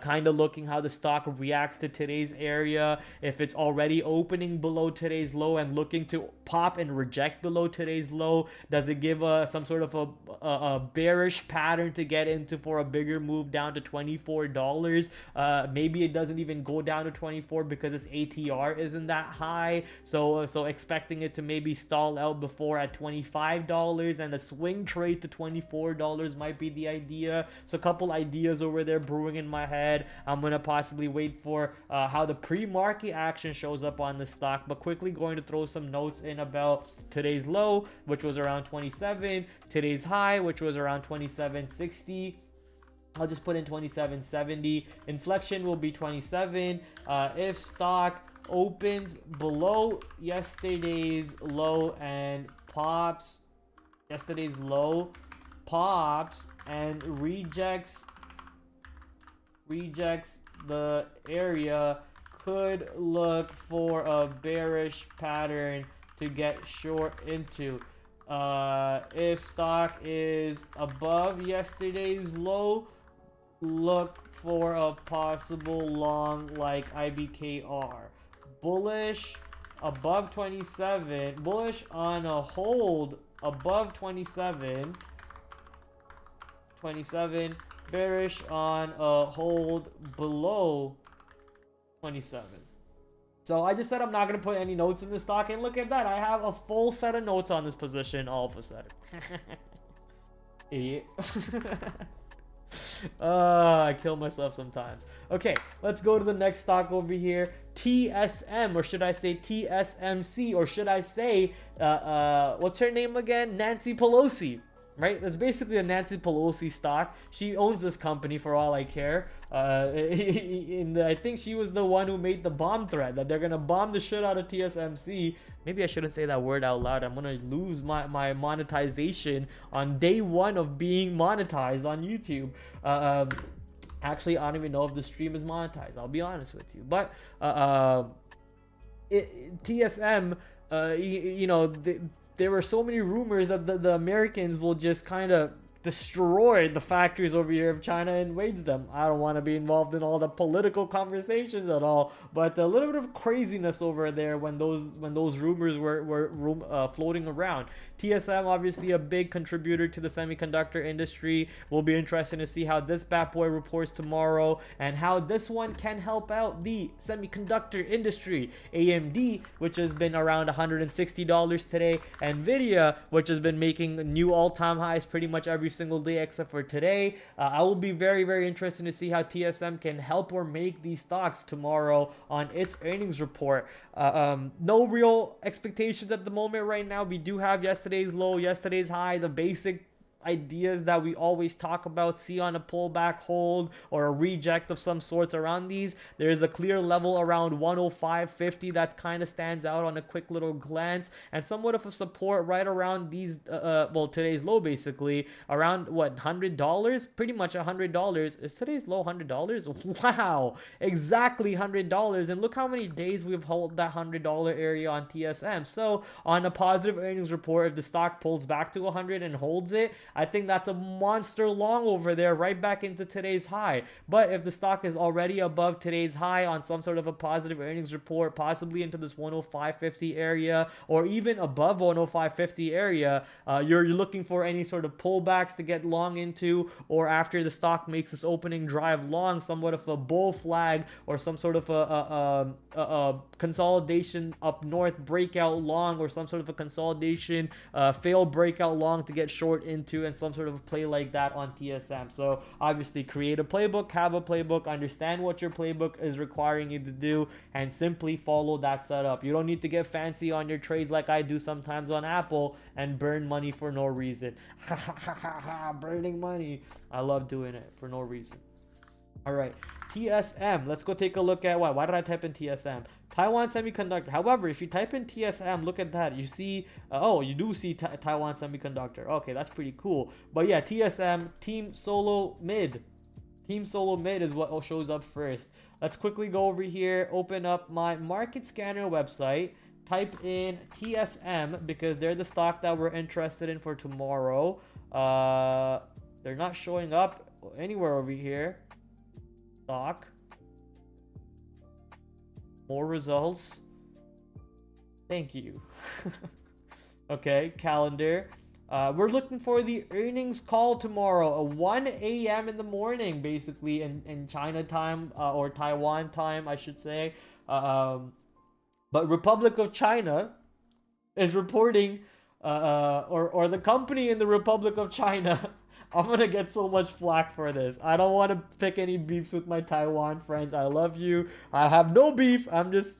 kind of looking how the stock reacts to today's area. If it's already opening below today's low and looking to pop and reject below today's low, does it give some sort of a bearish pattern to get into for a bigger move down to $24? Maybe it doesn't even go down to 24 because its ATR isn't that high. So expecting it to maybe stall out before at $25, and a swing trade to $24 might be the idea. So a couple ideas over there brewing in my head. I'm gonna possibly wait for how the pre-market action shows up on the stock, but quickly going to throw some notes in about today's low, which was around 27, today's high, which was around 27.60. I'll just put in 27.70. Inflection will be 27. If stock opens below yesterday's low and pops yesterday's low, pops and rejects the area, could look for a bearish pattern to get short into. If stock is above yesterday's low, look for a possible long like IBKR. Bullish above 27, bullish on a hold above 27, bearish on a hold below 27. So I just said I'm not going to put any notes in the stock, and look at that, I have a full set of notes on this position all of a sudden. Idiot. I kill myself sometimes. Okay, let's go to the next stock over here. TSM, or should I say TSMC, or should I say, what's her name again? Nancy Pelosi. Right, that's basically a Nancy Pelosi stock. She owns this company for all I care. I think she was the one who made the bomb threat that they're gonna bomb the shit out of TSMC. Maybe I shouldn't say that word out loud. I'm gonna lose my monetization on day one of being monetized on YouTube. Actually, I don't even know if the stream is monetized. I'll be honest with you, but TSM, you know. There were so many rumors that the Americans will just kind of destroy the factories over here if China invades them. I don't want to be involved in all the political conversations at all, but a little bit of craziness over there when those rumors were floating around. TSM, obviously a big contributor to the semiconductor industry. Will be interesting to see how this bad boy reports tomorrow and how this one can help out the semiconductor industry. AMD, which has been around $160 today, Nvidia, which has been making new all-time highs pretty much every single day except for today. I will be very interested to see how TSM can help or make these stocks tomorrow on its earnings report. No real expectations at the moment right now. We do have yesterday's low, yesterday's high, the basic ideas that we always talk about. See on a pullback, hold, or a reject of some sorts around these. There is a clear level around 105.50 that kind of stands out on a quick little glance, and somewhat of a support right around these well, today's low basically around what, $100, pretty much $100. Is today's low $100? Wow, exactly $100. And look how many days we've held that $100 area on TSM. So on a positive earnings report, if the stock pulls back to 100 and holds it, I think that's a monster long over there, right back into today's high. But if the stock is already above today's high on some sort of a positive earnings report, possibly into this 105.50 area, or even above 105.50 area, you're looking for any sort of pullbacks to get long into, or after the stock makes this opening drive long, somewhat of a bull flag, or some sort of a consolidation up north breakout long, or some sort of a consolidation failed breakout long to get short into, and some sort of a play like that on TSM. So obviously create a playbook, have a playbook, understand what your playbook is requiring you to do, and simply follow that setup. You don't need to get fancy on your trades like I do sometimes on Apple and burn money for no reason. Burning money. I love doing it for no reason. All right, TSM. Let's go take a look at why did I type in TSM? Taiwan Semiconductor. However, if you type in TSM, look at that. You see, oh, you do see Taiwan Semiconductor. Okay, that's pretty cool. But yeah, TSM, Team Solo Mid. Team Solo Mid is what shows up first. Let's quickly go over here, open up my market scanner website, type in TSM because they're the stock that we're interested in for tomorrow. They're not showing up anywhere over here. Stock. More results. Thank you. Okay, calendar. We're looking for the earnings call tomorrow, 1 a.m. in the morning, basically in China time, or Taiwan time, I should say. But Republic of China is reporting, or the company in the Republic of China. I'm gonna get so much flack for this. I don't want to pick any beefs with my Taiwan friends. I love you. I have no beef. I'm just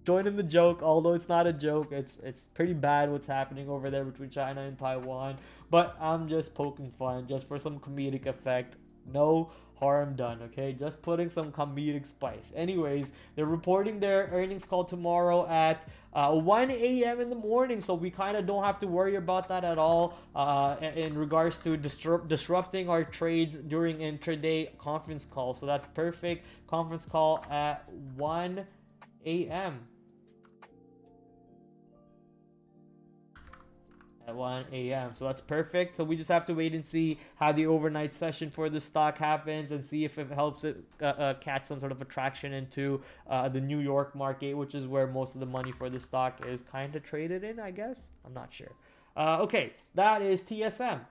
joining the joke, although it's not a joke. It's pretty bad what's happening over there between China and Taiwan. But I'm just poking fun, just for some comedic effect. No harm done, okay? Just putting some comedic spice. Anyways, they're reporting their earnings call tomorrow at 1 a.m. in the morning, so we kind of don't have to worry about that at all in regards to disrupting our trades during intraday conference call. So that's perfect. Conference call at 1 a.m. At 1 a.m. So that's perfect. So we just have to wait and see how the overnight session for the stock happens and see if it helps it catch some sort of attraction into the New York market, which is where most of the money for the stock is kind of traded in, I guess. I'm not sure. Okay, that is TSM.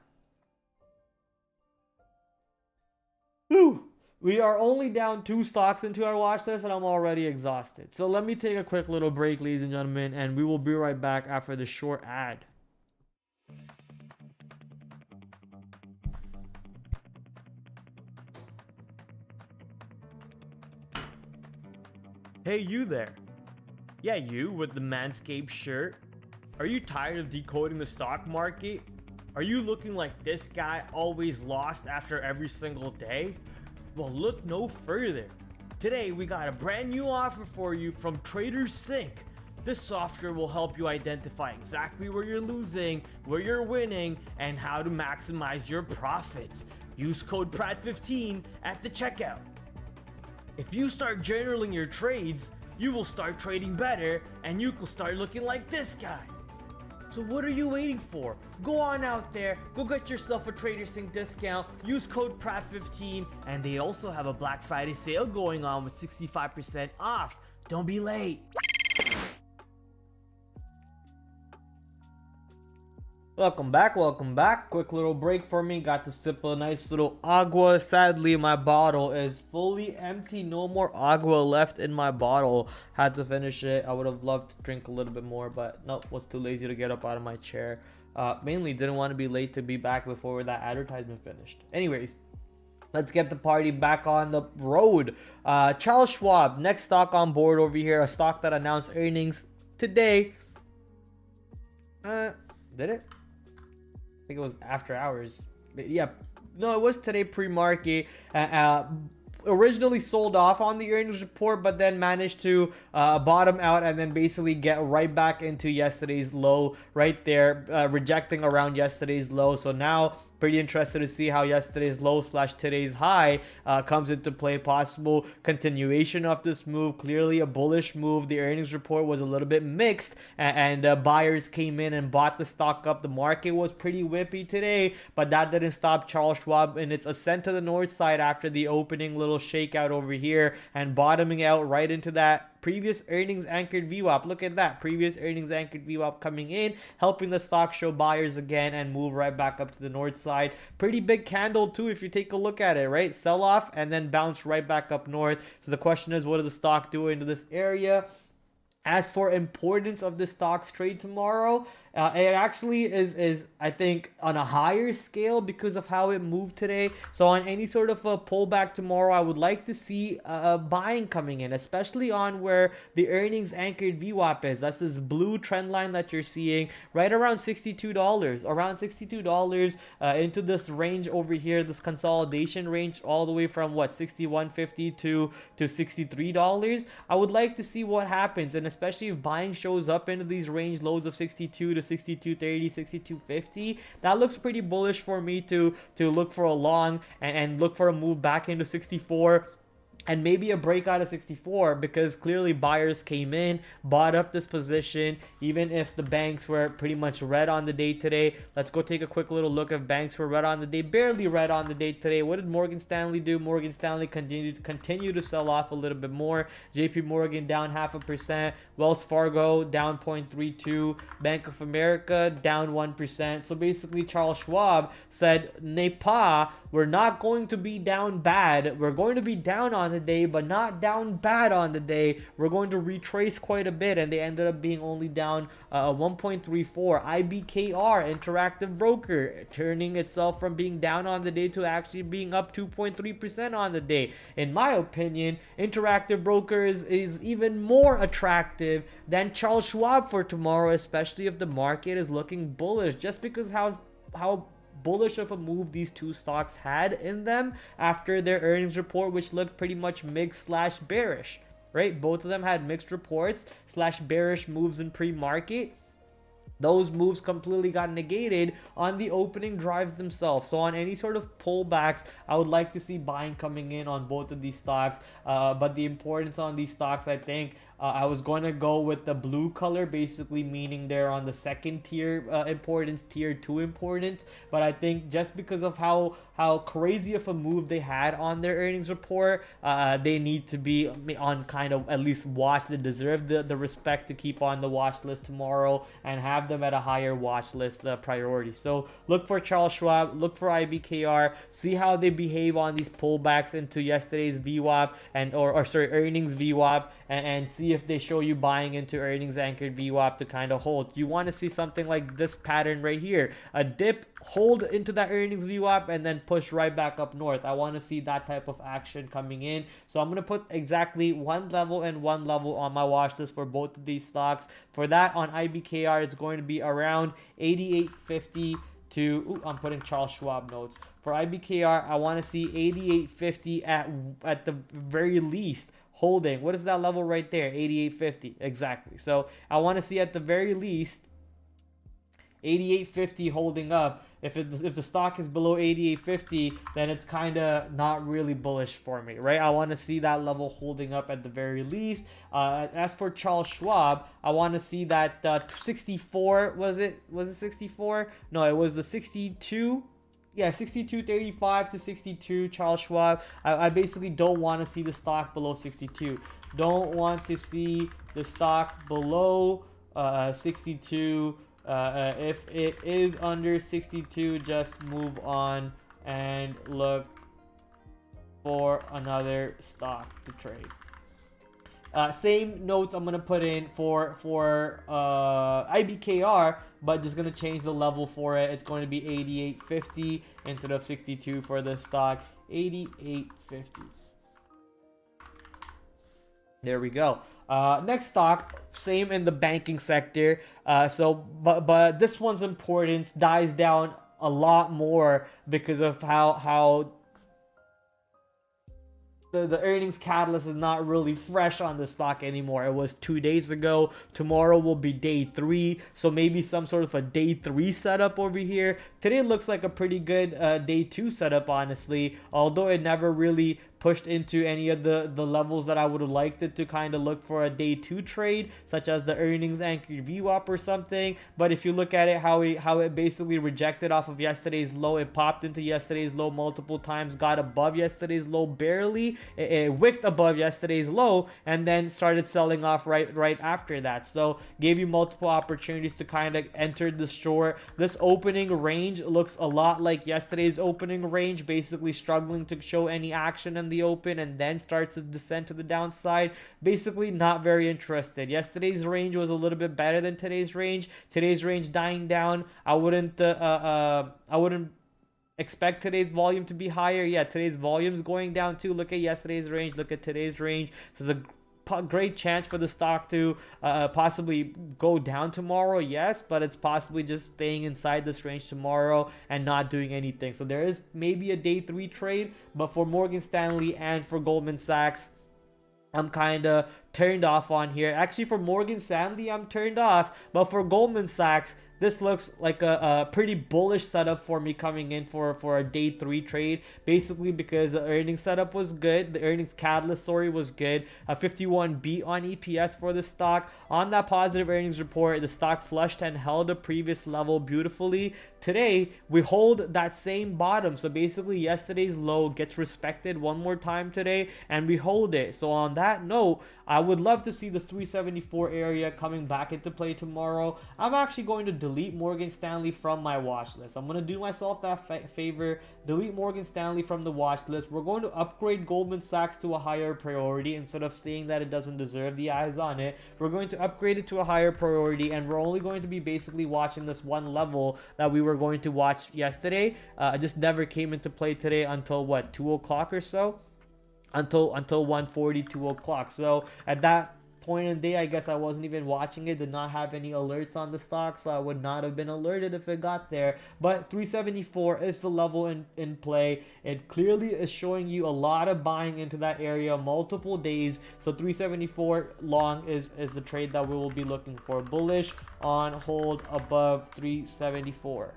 Whew. We are only down 2 stocks into our watch list and I'm already exhausted. So let me take a quick little break, ladies and gentlemen, and we will be right back after the short ad. Hey, you there. Yeah, you with the Manscaped shirt. Are you tired of decoding the stock market? Are you looking like this guy always lost after every single day? Well, look no further. Today we got a brand new offer for you from TraderSync. This software will help you identify exactly where you're losing, where you're winning, and how to maximize your profits. Use code PRAD15 at the checkout. If you start journaling your trades, you will start trading better and you will start looking like this guy. So what are you waiting for? Go on out there, go get yourself a TraderSync discount, use code PRAD15, and they also have a Black Friday sale going on with 65% off. Don't be late. Welcome back. Quick little break for me. Got to sip a nice little agua. Sadly, my bottle is fully empty. No more agua left in my bottle. Had to finish it. I would have loved to drink a little bit more, but nope, was too lazy to get up out of my chair. Mainly didn't want to be late to be back before that advertisement finished. Anyways, let's get the party back on the road. Charles Schwab, next stock on board over here. A stock that announced earnings today. Did it? I think it was after hours. But yeah, no, it was today pre-market. Originally sold off on the earnings report, but then managed to bottom out and then basically get right back into yesterday's low right there, rejecting around yesterday's low. So now pretty interested to see how yesterday's low / today's high comes into play. Possible continuation of this move. Clearly a bullish move. The earnings report was a little bit mixed, and buyers came in and bought the stock up. The market was pretty whippy today, but that didn't stop Charles Schwab in its ascent to the north side after the opening little shakeout over here and bottoming out right into that previous earnings anchored VWAP. Look at that, previous earnings anchored VWAP coming in, helping the stock show buyers again and move right back up to the north side. Pretty big candle too if you take a look at it, right? Sell off and then bounce right back up north. So the question is, what does the stock do into this area? As for importance of the stock's trade tomorrow, it actually is I think on a higher scale because of how it moved today. So on any sort of a pullback tomorrow, I would like to see buying coming in, especially on where the earnings anchored VWAP is. That's this blue trend line that you're seeing right around $62, around $62 into this range over here, this consolidation range all the way from what, $61.50 to $63. I would like to see what happens, and especially if buying shows up into these range lows of 62 to 62.30, 62.50, that looks pretty bullish for me to look for a long and look for a move back into 64 and maybe a breakout of 64, because clearly buyers came in, bought up this position, even if the banks were pretty much red on the day today. Let's go take a quick little look if banks were red on the day. Barely red on the day today. What did Morgan Stanley do? Morgan Stanley continue to sell off a little bit more. JP Morgan down 0.5%. Wells Fargo down 0.32. Bank of America down 1%. So basically Charles Schwab said, Nepa, we're not going to be down bad. We're going to be down on the day, but not down bad on the day. We're going to retrace quite a bit, and they ended up being only down 1.34. IBKR, Interactive Broker, turning itself from being down on the day to actually being up 2.3% on the day. In my opinion, Interactive Broker is even more attractive than Charles Schwab for tomorrow, especially if the market is looking bullish, just because how bullish of a move these two stocks had in them after their earnings report, which looked pretty much mixed / bearish, right? Both of them had mixed reports / bearish moves in pre-market. Those moves completely got negated on the opening drives themselves. So on any sort of pullbacks, I would like to see buying coming in on both of these stocks. But the importance on these stocks, I think, I was going to go with the blue color, basically meaning they're on the second tier importance, tier 2 importance. But I think just because of how crazy of a move they had on their earnings report, they need to be on kind of at least watch. They deserve the respect to keep on the watch list tomorrow and have them at a higher watch list priority. So look for Charles Schwab, look for IBKR, see how they behave on these pullbacks into yesterday's VWAP or earnings VWAP, and see see if they show you buying into earnings anchored VWAP to kind of hold. You want to see something like this pattern right here, a dip, hold into that earnings VWAP, and then push right back up north. I want to see that type of action coming in. So I'm going to put exactly one level and one level on my watch list for both of these stocks. For that, on IBKR, it's going to be around 88.50 to, ooh, I'm putting Charles Schwab notes. For IBKR, I want to see 88.50 at the very least holding. What is that level right there? 88.50 exactly. So I want to see at the very least 88.50 holding up. If the stock is below 88.50, then it's kind of not really bullish for me, right? I want to see that level holding up at the very least. As for Charles Schwab, I want to see that 64, was it 64? No, it was the 62. Yeah, 62.35 to 62, Charles Schwab. I basically don't want to see the stock below 62. Don't want to see the stock below 62. If it is under 62, just move on and look for another stock to trade. Same notes I'm gonna put in for IBKR, but just gonna change the level for it. It's going to be 88.50 instead of 62 for the stock. 88.50. There we go. Next stock, same in the banking sector. But this one's importance dies down a lot more because of how the earnings catalyst is not really fresh on the stock anymore. It was 2 days ago. Tomorrow will be day 3, so maybe some sort of a day 3 setup over here. Today looks like a pretty good day 2 setup, honestly, although it never really pushed into any of the levels that I would have liked it to kind of look for a day 2 trade, such as the earnings anchored VWAP or something. But if you look at it, how it basically rejected off of yesterday's low, it popped into yesterday's low multiple times, got above yesterday's low barely, it wicked above yesterday's low, and then started selling off right after that. So gave you multiple opportunities to kind of enter the short. This opening range looks a lot like yesterday's opening range, basically struggling to show any action in the open and then starts to descend to the downside. Basically not very interested. Yesterday's range was a little bit better than today's range. Today's range dying down. I wouldn't expect today's volume to be higher. Yeah, today's volume's going down too. Look at yesterday's range, look at today's range. So there's a great chance for the stock to possibly go down tomorrow, yes, but it's possibly just staying inside this range tomorrow and not doing anything. So there is maybe a day 3 trade, but for Morgan Stanley and for Goldman Sachs, I'm kind of turned off on here. Actually, for Morgan Stanley, I'm turned off, but for Goldman Sachs, this looks like a pretty bullish setup for me coming in for a day 3 trade, basically because the earnings setup was good. The earnings catalyst story was good. A 51 beat on EPS for the stock. On that positive earnings report, the stock flushed and held a previous level beautifully. Today, we hold that same bottom. So basically, yesterday's low gets respected one more time today, and we hold it. So on that note, I would love to see this 374 area coming back into play tomorrow. I'm actually going to delete Morgan Stanley from my watch list. I'm going to do myself that favor, delete Morgan Stanley from the watch list. We're going to upgrade Goldman Sachs to a higher priority instead of saying that it doesn't deserve the eyes on it. We're going to upgrade it to a higher priority, and we're only going to be basically watching this one level that we were going to watch yesterday. It just never came into play today until what, 2 o'clock or so? Until 1:40, 2 o'clock. So at that point in the day, I guess I wasn't even watching it, did not have any alerts on the stock, so I would not have been alerted if it got there. But 374 is the level in play. It clearly is showing you a lot of buying into that area multiple days. So 374 long is the trade that we will be looking for. Bullish on hold above 374.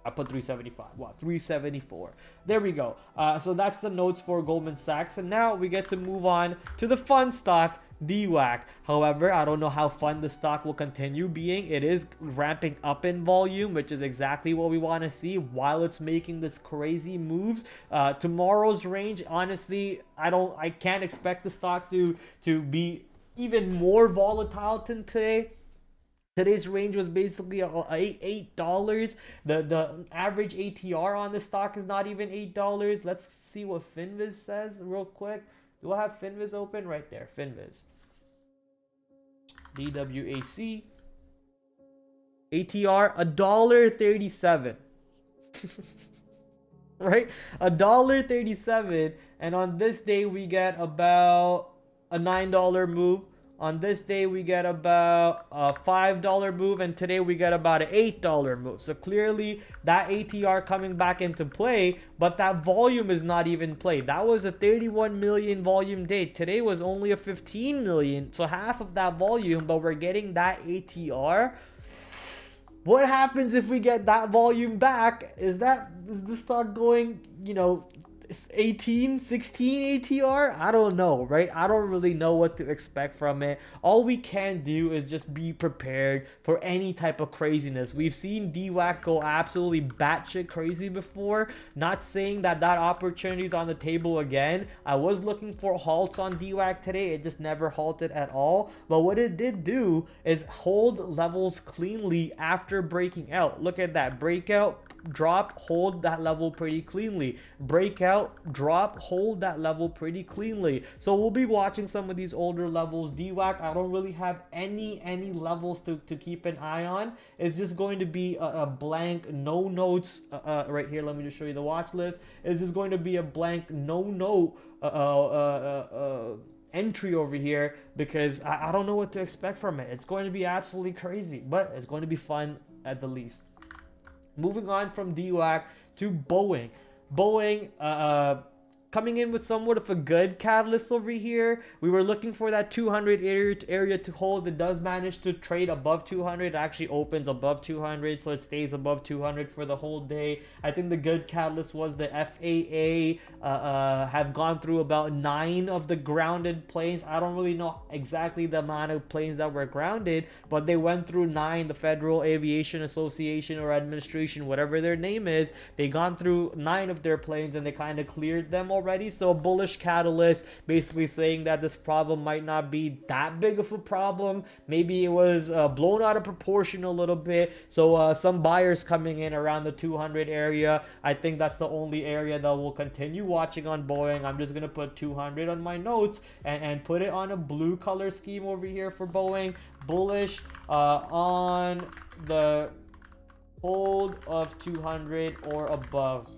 I put 375. Wow, 374. There we go. So that's the notes for Goldman Sachs. And now we get to move on to the fun stock, DWAC. However, I don't know how fun the stock will continue being. It is ramping up in volume, which is exactly what we want to see while it's making this crazy moves. Tomorrow's range, honestly, I can't expect the stock to be even more volatile than today. Today's range was basically $8. The average ATR on the stock is not even $8. Let's see what Finviz says real quick. Do I have Finviz open? Right there, Finviz. DWAC. ATR $1.37. Right? $1.37. And on this day we get about a $9 move. On this day we get about a $5 move, and today we get about an $8 move. So clearly that ATR coming back into play, but that volume is not even played. That was a 31 million volume day. Today was only a 15 million, so half of that volume, but we're getting that ATR. What happens if we get that volume back? Is the stock going, 18, 16 ATR? I don't know, right? I don't really know what to expect from it. All we can do is just be prepared for any type of craziness. We've seen DWAC go absolutely batshit crazy before. Not saying that opportunity is on the table again. I was looking for halts on DWAC today. It just never halted at all. But what it did do is hold levels cleanly after breaking out. Look at that breakout, drop, hold that level pretty cleanly, breakout, drop, hold that level pretty cleanly. So we'll be watching some of these older levels. DWAC, I don't really have any levels to keep an eye on. It's just going to be a blank, no notes right here. Let me just show you the watch list. It's just going to be a blank, no note entry over here, because I don't know what to expect from it. It's going to be absolutely crazy, but it's going to be fun at the least. Moving on from DWAC to Boeing. Boeing coming in with somewhat of a good catalyst over here. We were looking for that 200 area to hold. It does manage to trade above 200. It actually opens above 200, so it stays above 200 for the whole day. I think the good catalyst was the FAA have gone through about 9 of the grounded planes. I don't really know exactly the amount of planes that were grounded, but they went through 9. The Federal Aviation Association or Administration, whatever their name is, they gone through 9 of their planes and they kind of cleared them already. So a bullish catalyst, basically saying that this problem might not be that big of a problem. Maybe it was blown out of proportion a little bit. So some buyers coming in around the 200 area. I think that's the only area that we'll continue watching on Boeing. I'm just gonna put 200 on my notes and put it on a blue color scheme over here for Boeing. Bullish on the hold of 200 or above.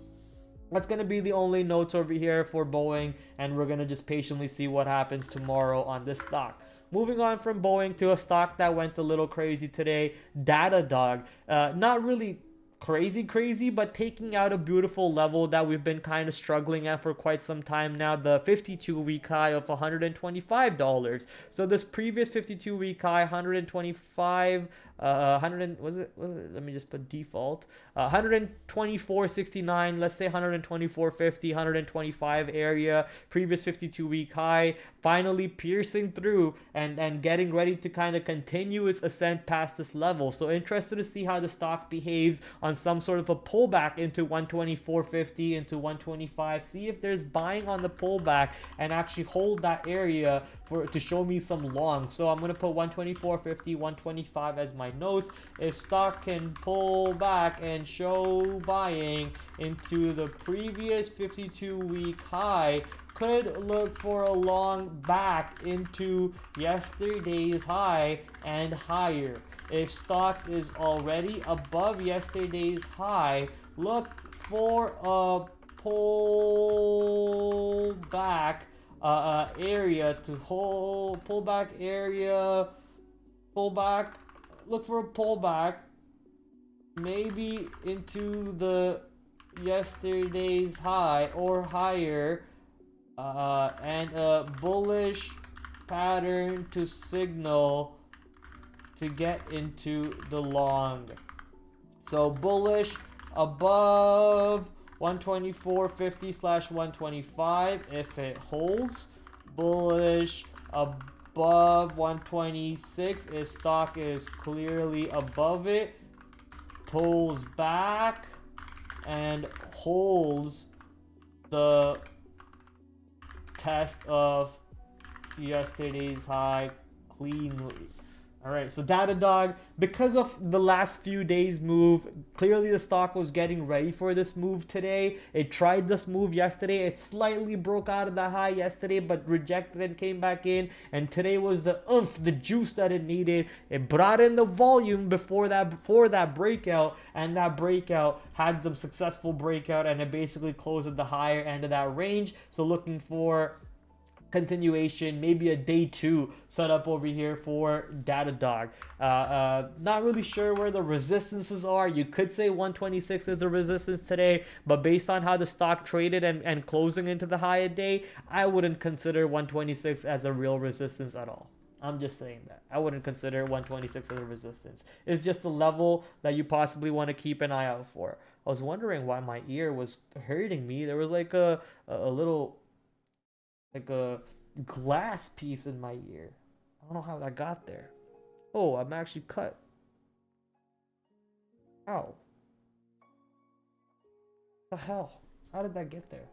That's going to be the only notes over here for Boeing, and we're going to just patiently see what happens tomorrow on this stock. Moving on from Boeing to a stock that went a little crazy today, Datadog. Not really crazy, but taking out a beautiful level that we've been kind of struggling at for quite some time now, the 52-week high of $125. So this previous 52-week high, 125, let me just put default, 124.69, let's say 124.50, 125 area, previous 52-week high, finally piercing through and getting ready to kind of continue its ascent past this level. So interested to see how the stock behaves on some sort of a pullback into 124.50, into 125. See if there's buying on the pullback and actually hold that area to show me some long. So I'm gonna put 124.50, 125 as my notes. If stock can pull back and show buying into the previous 52-week high, could look for a long back into yesterday's high and higher. If stock is already above yesterday's high, look for a pull back area to hold, pullback area, pullback, look for a pullback maybe into the yesterday's high or higher, and a bullish pattern to signal to get into the long. So bullish above 124.50/125 if it holds, bullish above 126 if stock is clearly above it, pulls back and holds the test of yesterday's high cleanly. All right, so Datadog, because of the last few days move, clearly the stock was getting ready for this move today. It tried this move yesterday. It slightly broke out of the high yesterday, but rejected and came back in. And today was the oomph, the juice that it needed. It brought in the volume before that breakout, and that breakout had the successful breakout, and it basically closed at the higher end of that range. So looking for continuation, maybe a day 2 setup over here for Datadog. Not really sure where the resistances are. You could say 126 is the resistance today, but based on how the stock traded and closing into the high a day, I wouldn't consider 126 as a real resistance at all. I'm just saying that. I wouldn't consider 126 as a resistance. It's just a level that you possibly want to keep an eye out for. I was wondering why my ear was hurting me. There was like a little, like a glass piece in my ear. I don't know how that got there. Oh, I'm actually cut. Ow. What the hell? How did that get there?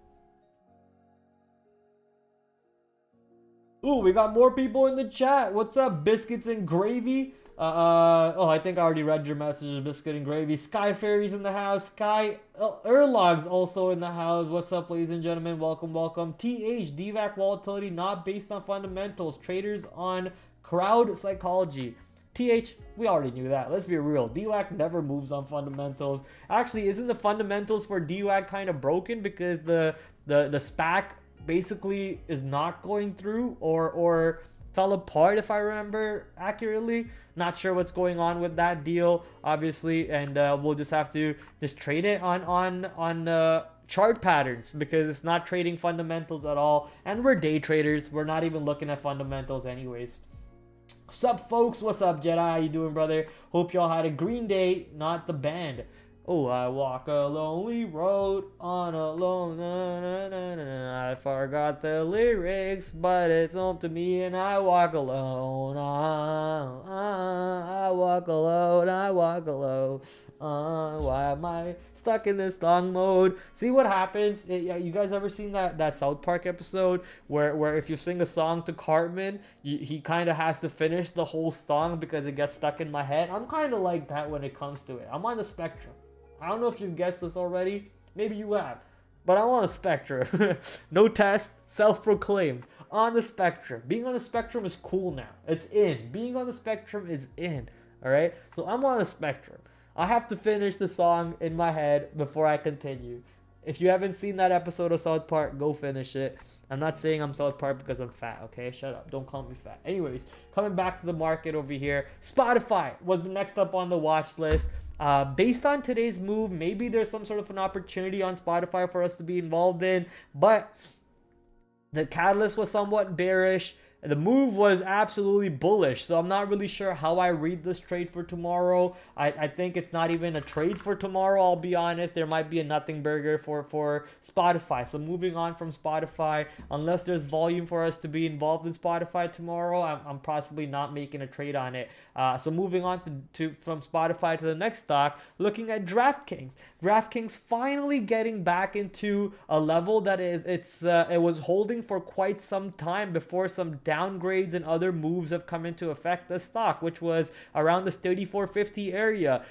Ooh, we got more people in the chat. What's up, Biscuits and Gravy? Oh, I think I already read your message, Biscuit and Gravy. Sky Fairy's in the house. Sky Erlog's also in the house. What's up, ladies and gentlemen? Welcome, welcome. TH, DWAC volatility not based on fundamentals. Traders on crowd psychology. TH, we already knew that. Let's be real. DWAC never moves on fundamentals. Actually, isn't the fundamentals for DWAC kind of broken because the SPAC basically is not going through or fell apart, if I remember accurately? Not sure what's going on with that deal, obviously, and we'll just have to just trade it on chart patterns because it's not trading fundamentals at all, and we're day traders. We're not even looking at fundamentals anyways. What's up, folks? What's up, Jedi? How you doing, brother? Hope y'all had a green day, not the band. Oh, I walk a lonely road on a lone, I forgot the lyrics, but it's home to me and I walk alone. I walk alone, I walk alone. Why am I stuck in this song mode? See what happens? You guys ever seen that South Park episode where if you sing a song to Cartman, he kind of has to finish the whole song because it gets stuck in my head? I'm kind of like that when it comes to it. I'm on the spectrum. I don't know if you've guessed this already. Maybe you have. But I'm on the spectrum. No test, self-proclaimed. On the spectrum. Being on the spectrum is cool now. It's in. Being on the spectrum is in. Alright? So I'm on the spectrum. I have to finish the song in my head before I continue. If you haven't seen that episode of South Park, go finish it. I'm not saying I'm South Park because I'm fat, okay? Shut up. Don't call me fat. Anyways, coming back to the market over here. Spotify was the next up on the watch list. Based on today's move, maybe there's some sort of an opportunity on Spotify for us to be involved in, but the catalyst was somewhat bearish. The move was absolutely bullish, so I'm not really sure how I read this trade for tomorrow. I think it's not even a trade for tomorrow, I'll be honest. There might be a nothing burger for Spotify. So moving on from Spotify, unless there's volume for us to be involved in Spotify tomorrow, I'm possibly not making a trade on it. So moving on from Spotify to the next stock, looking at DraftKings. DraftKings finally getting back into a level that it was holding for quite some time before some downgrades and other moves have come into effect the stock, which was around this 34.50 area.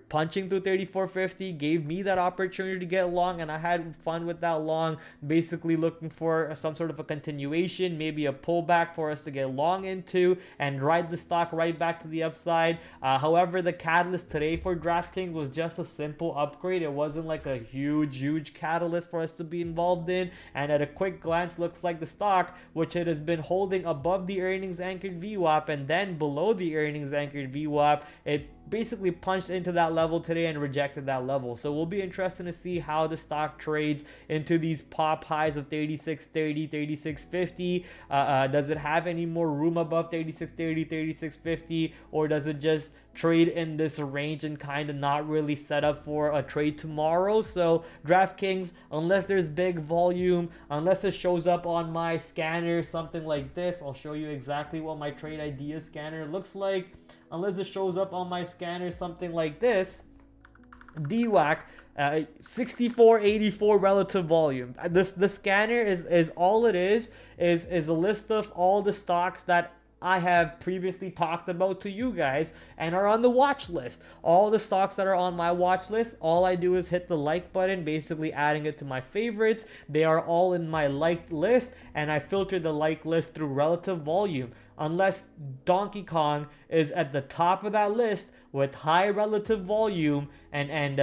Punching through 34.50 gave me that opportunity to get long, and I had fun with that long, basically looking for some sort of a continuation, maybe a pullback for us to get long into and ride the stock right back to the upside. However, the catalyst today for DraftKings was just a simple upgrade. It wasn't like a huge catalyst for us to be involved in, and at a quick glance looks like the stock, which it has been holding above the earnings anchored VWAP and then below the earnings anchored VWAP, it basically punched into that level today and rejected that level. So we'll be interested to see how the stock trades into these pop highs of 36.30, 36.50. Does it have any more room above 36.30, 36.50, or does it just trade in this range and kind of not really set up for a trade tomorrow? So DraftKings, unless there's big volume, unless it shows up on my scanner, something like this, I'll show you exactly what my trade idea scanner looks like. Unless it shows up on my scanner, something like this, DWAC, 64.84 relative volume. The scanner is all it is a list of all the stocks that I have previously talked about to you guys and are on the watch list. All the stocks that are on my watch list, all I do is hit the like button, basically adding it to my favorites. They are all in my liked list, and I filter the like list through relative volume. Unless Donkey Kong is at the top of that list with high relative volume and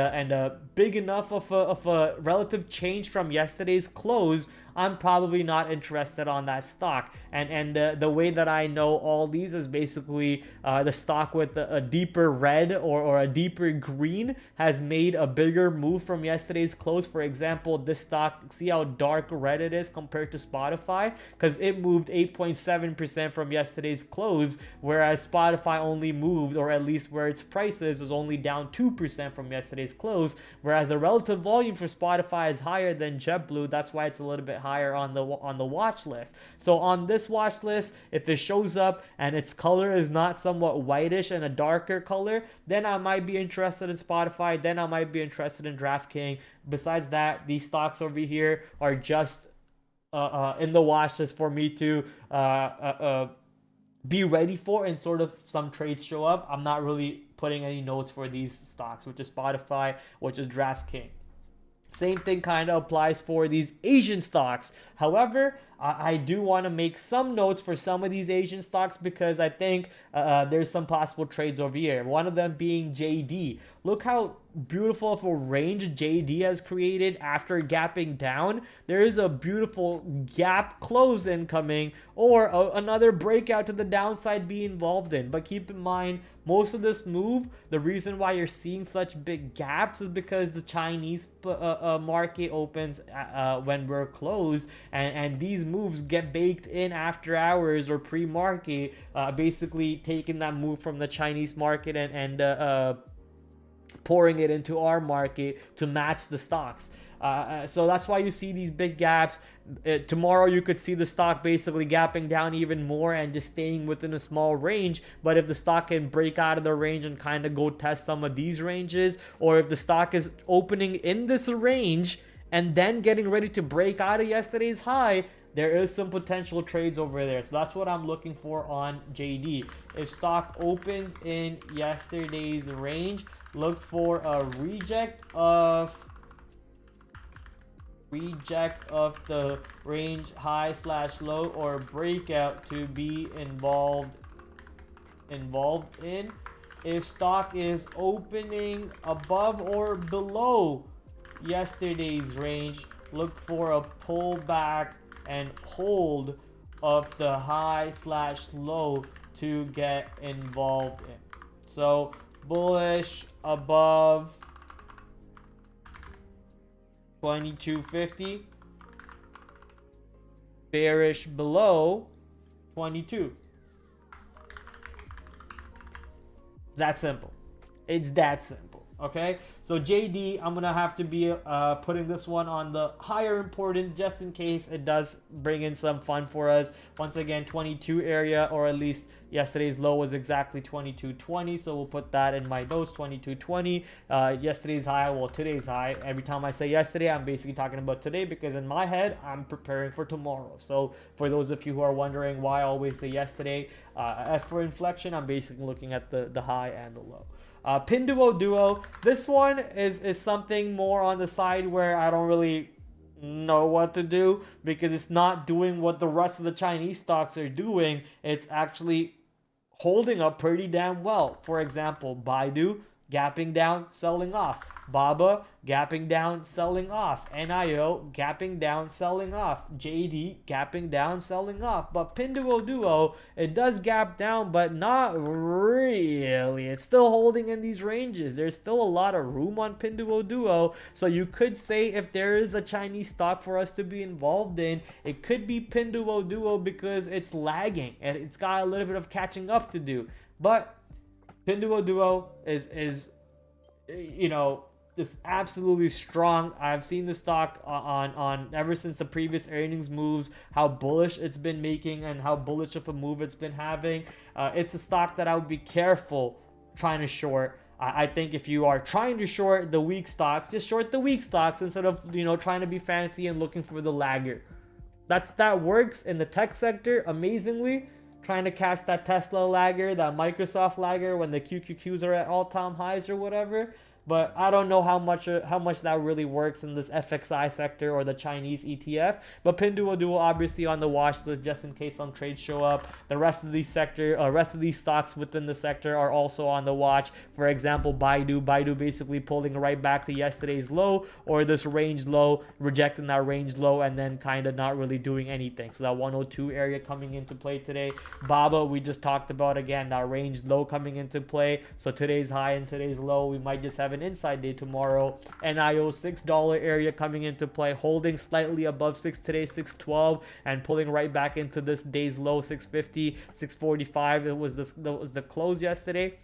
big enough of a relative change from yesterday's close, I'm probably not interested on that stock. And the way that I know all these is basically the stock with a deeper red or a deeper green has made a bigger move from yesterday's close. For example, this stock, see how dark red it is compared to Spotify, because it moved 8.7% from yesterday's close, whereas Spotify only moved, or at least where its price is, was only down 2% from yesterday's close, whereas the relative volume for Spotify is higher than JetBlue. That's why it's a little bit higher on the watch list. So on this watch list, if it shows up and its color is not somewhat whitish and a darker color, then I might be interested in Spotify, then I might be interested in DraftKings. Besides that, these stocks over here are just in the watch list for me to be ready for, and sort of some trades show up. I'm not really putting any notes for these stocks, which is Spotify, which is DraftKings. Same thing kind of applies for these Asian stocks. However, I do want to make some notes for some of these Asian stocks because I think there's some possible trades over here. One of them being JD. Look how beautiful of a range JD has created after gapping down. There is a beautiful gap close incoming, or another breakout to the downside be involved in. But keep in mind, most of this move, the reason why you're seeing such big gaps is because the Chinese market opens when we're closed, and these moves get baked in after hours or pre-market, basically taking that move from the Chinese market and pouring it into our market to match the stocks. So that's why you see these big gaps. Tomorrow you could see the stock basically gapping down even more and just staying within a small range. But if the stock can break out of the range and kind of go test some of these ranges, or if the stock is opening in this range and then getting ready to break out of yesterday's high, there is some potential trades over there. So that's what I'm looking for on JD. If stock opens in yesterday's range, look for a reject of the range high / low, or breakout to be involved in. If stock is opening above or below yesterday's range, look for a pullback and hold of the high / low to get involved in. So bullish above 2250, bearish below 22. That simple. It's that simple. Okay, so JD, I'm gonna have to be putting this one on the higher important, just in case it does bring in some fun for us. Once again, 22 area, or at least yesterday's low was exactly 22.20, so we'll put that in my notes. 22.20. Yesterday's high, well, today's high. Every time I say yesterday, I'm basically talking about today, because in my head I'm preparing for tomorrow. So for those of you who are wondering why I always say yesterday, as for inflection, I'm basically looking at the high and the low. Pinduoduo, this one is something more on the side where I don't really know what to do, because it's not doing what the rest of the Chinese stocks are doing. It's actually holding up pretty damn well. For example, Baidu gapping down, selling off. Baba gapping down, selling off. NIO gapping down, selling off. JD gapping down, selling off. But Pinduoduo, it does gap down, but not really. It's still holding in these ranges. There's still a lot of room on Pinduoduo. So you could say, if there is a Chinese stock for us to be involved in, it could be Pinduoduo, because it's lagging and it's got a little bit of catching up to do. But Pinduoduo is you know, is absolutely strong. I've seen the stock on ever since the previous earnings moves, how bullish it's been making and how bullish of a move it's been having. It's a stock that I would be careful trying to short. I think if you are trying to short the weak stocks, just short the weak stocks instead of, you know, trying to be fancy and looking for the lagger. That works in the tech sector amazingly, trying to catch that Tesla lagger, that Microsoft lagger when the QQQs are at all-time highs or whatever. But I don't know how much that really works in this FXI sector or the Chinese ETF. But Pinduoduo obviously on the watch list just in case some trades show up. The rest of these stocks within the sector are also on the watch. For example, Baidu basically pulling right back to yesterday's low or this range low, rejecting that range low and then kind of not really doing anything. So that 102 area coming into play today. Baba, we just talked about again, that range low coming into play. So today's high and today's low, we might just have an inside day tomorrow. NIO $6 area coming into play, holding slightly above 6 today, 612, and pulling right back into this day's low, 650, 645. It was the close yesterday.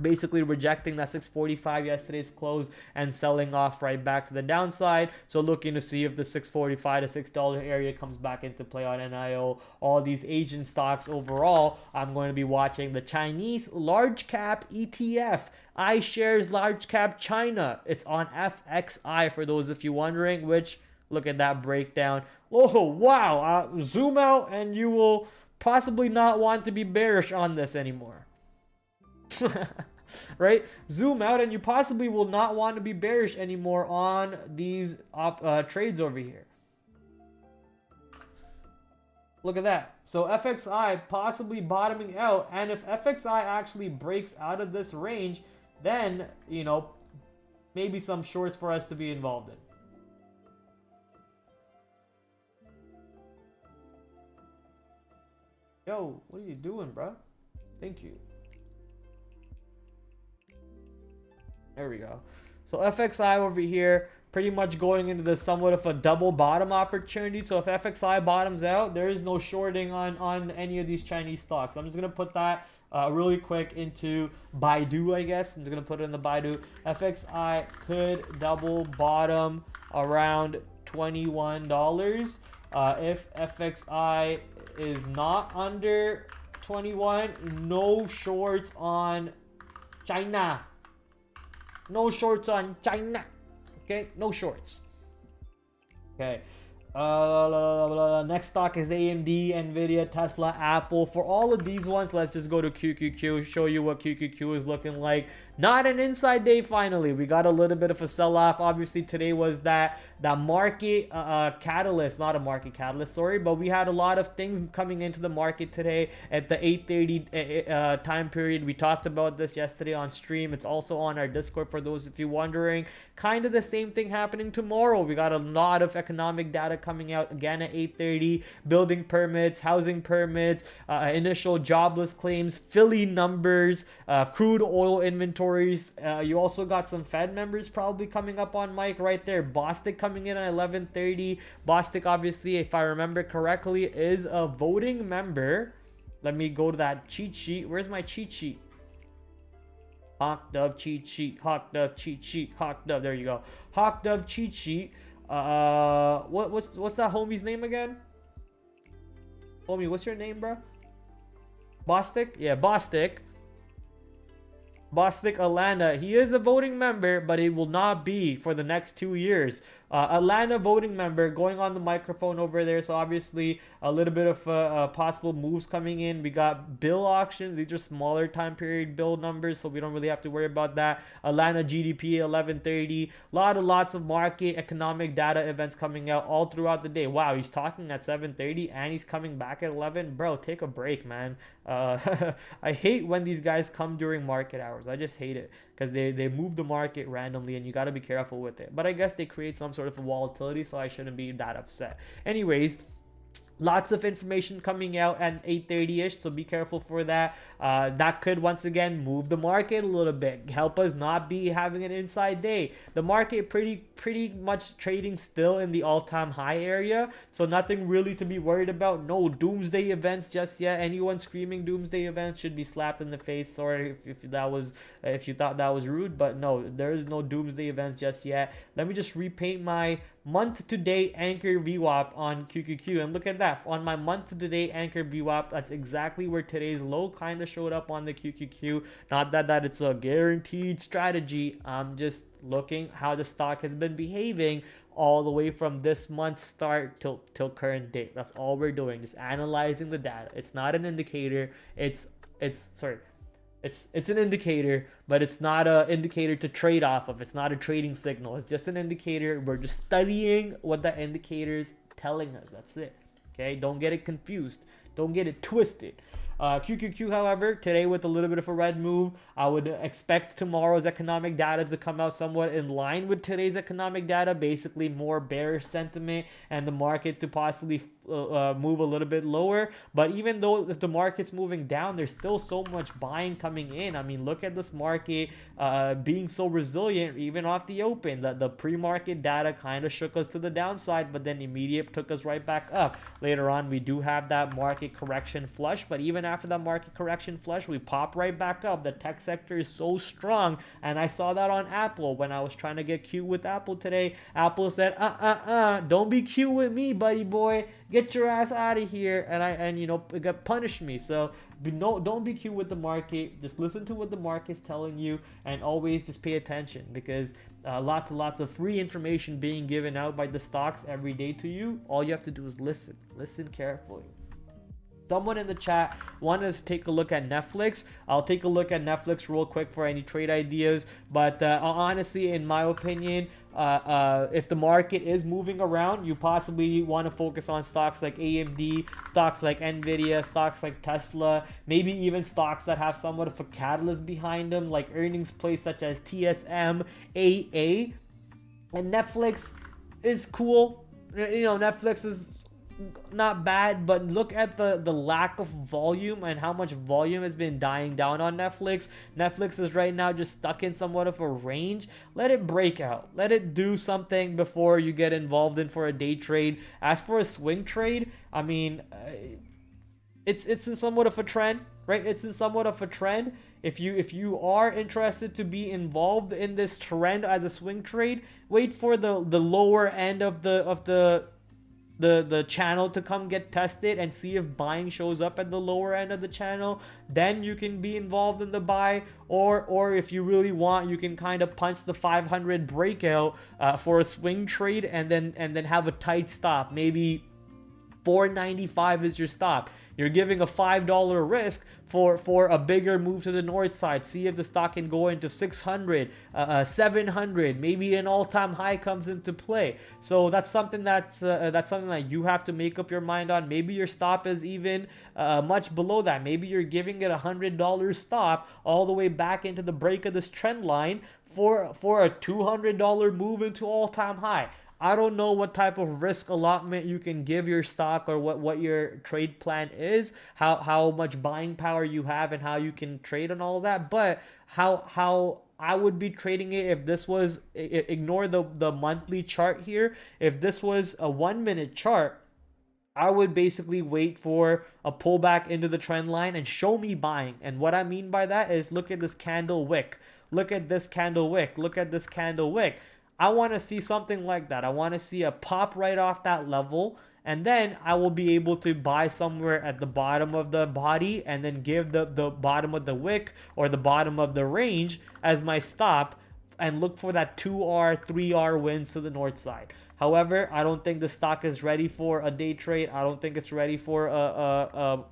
Basically rejecting that 645 yesterday's close and selling off right back to the downside. So looking to see if the 645 to $6 area comes back into play on NIO. All these Asian stocks overall, I'm going to be watching the Chinese large cap ETF, iShares large cap China. It's on FXI for those of you wondering, which look at that breakdown. Oh wow, zoom out and you will possibly not want to be bearish on this anymore. Right, zoom out and you possibly will not want to be bearish anymore on these trades over here. Look at that. So FXI possibly bottoming out, and if FXI actually breaks out of this range, then you know, maybe some shorts for us to be involved in. Yo, what are you doing, bro? Thank you. There we go. So FXI over here, pretty much going into the somewhat of a double bottom opportunity. So if FXI bottoms out, there is no shorting on any of these Chinese stocks. I'm just going to put that really quick into Baidu, I guess. I'm just going to put it in the Baidu. FXI could double bottom around $21. If FXI is not under 21, no shorts on China. No shorts on China. Okay, no shorts. Okay. Next stock is AMD, Nvidia, Tesla, Apple. For all of these ones, let's just go to QQQ, show you what QQQ is looking like. Not an inside day finally. We got a little bit of a sell-off. Obviously, today was that market catalyst. Not a market catalyst, sorry. But we had a lot of things coming into the market today at the 8:30 time period. We talked about this yesterday on stream. It's also on our Discord for those of you wondering. Kind of the same thing happening tomorrow. We got a lot of economic data coming out again at 8:30. Building permits, housing permits, initial jobless claims, Philly numbers, crude oil inventories. You also got some Fed members probably coming up on mic right there. Bostic coming in at 11:30. Bostic, obviously, if I remember correctly, is a voting member. Let me go to that cheat sheet. Where's my cheat sheet? Hawk Dove cheat sheet. Hawk Dove cheat sheet. Hawk Dove. There you go. Hawk Dove cheat sheet. What's that homie's name again? Homie, what's your name, bro? Bostic? Yeah, Bostic. Bostic Atlanta. He is a voting member, but it will not be for the next 2 years. Atlanta voting member going on the microphone over there. So obviously a little bit of possible moves coming in. We got bill auctions. These are smaller time period bill numbers, so we don't really have to worry about that. Atlanta GDP 11:30. Lots of market economic data events coming out all throughout the day. Wow, he's talking at 7:30 and he's coming back at 11. Bro, take a break, man. I hate when these guys come during market hours. I just hate it because they move the market randomly and you got to be careful with it. But I guess they create some sort of volatility, so I shouldn't be that upset. Anyways, lots of information coming out at 8:30ish, so be careful for that. That could once again move the market a little bit, help us not be having an inside day. The market pretty much trading still in the all-time high area, so nothing really to be worried about. No doomsday events just yet. Anyone screaming doomsday events should be slapped in the face. Sorry if you thought that was rude, but no, there is no doomsday events just yet. Let me just repaint my month to date anchor VWAP on QQQ, and look at that. On my month to date anchor VWAP, that's exactly where today's low kind of showed up on the QQQ. Not that it's a guaranteed strategy. I'm just looking how the stock has been behaving all the way from this month's start till current date. That's all we're doing, just analyzing the data. It's not an indicator. It's sorry. It's an indicator, but it's not an indicator to trade off of. It's not a trading signal. It's just an indicator. We're just studying what the indicator's telling us. That's it. Okay, don't get it confused. Don't get it twisted. QQQ, however, today with a little bit of a red move, I would expect tomorrow's economic data to come out somewhat in line with today's economic data, basically more bearish sentiment and the market to possibly move a little bit lower. But even though if the market's moving down, there's still so much buying coming in. I mean, look at this market being so resilient even off the open. The pre-market data kind of shook us to the downside, but then immediate took us right back up. Later on, we do have that market correction flush, but even after that market correction flush, we pop right back up. The tech sector is so strong, and I saw that on Apple when I was trying to get cute with Apple today. Apple said, don't be cute with me, buddy boy. Get your ass out of here. And you know, it got punished me. So don't be cute with the market. Just listen to what the market's telling you, and always just pay attention, because lots and lots of free information being given out by the stocks every day to you. All you have to do is listen carefully. Someone in the chat wanted us to take a look at Netflix. I'll take a look at Netflix real quick for any trade ideas. But honestly, in my opinion, if the market is moving around, you possibly want to focus on stocks like AMD, stocks like Nvidia, stocks like Tesla, maybe even stocks that have somewhat of a catalyst behind them, like earnings plays such as TSM, AA. And Netflix is cool. You know, Netflix is not bad, but look at the lack of volume and how much volume has been dying down on Netflix. Netflix is right now just stuck in somewhat of a range. Let it break out. Let it do something before you get involved in for a day trade. As for a swing trade, I mean, it's in somewhat of a trend, right? It's in somewhat of a trend. If you are interested to be involved in this trend as a swing trade, wait for the lower end of the channel to come get tested and see if buying shows up at the lower end of the channel. Then you can be involved in the buy, or if you really want, you can kind of punch the 500 breakout for a swing trade, and then have a tight stop. Maybe 495 is your stop. You're giving a $5 risk for a bigger move to the north side. See if the stock can go into 600, 700, maybe an all-time high comes into play. So that's something that you have to make up your mind on. Maybe your stop is even much below that. Maybe you're giving it $100 stop all the way back into the break of this trend line for a $200 move into all-time high. I don't know what type of risk allotment you can give your stock, or what your trade plan is, how much buying power you have, and how you can trade and all of that. But how I would be trading it if this was, ignore the monthly chart here. If this was a 1 minute chart, I would basically wait for a pullback into the trend line and show me buying. And what I mean by that is, look at this candle wick. Look at this candle wick. Look at this candle wick. I want to see something like that. I want to see a pop right off that level, and then I will be able to buy somewhere at the bottom of the body, and then give the bottom of the wick or the bottom of the range as my stop, and look for that 2R, 3R wins to the north side. However, I don't think the stock is ready for a day trade. I don't think it's ready for a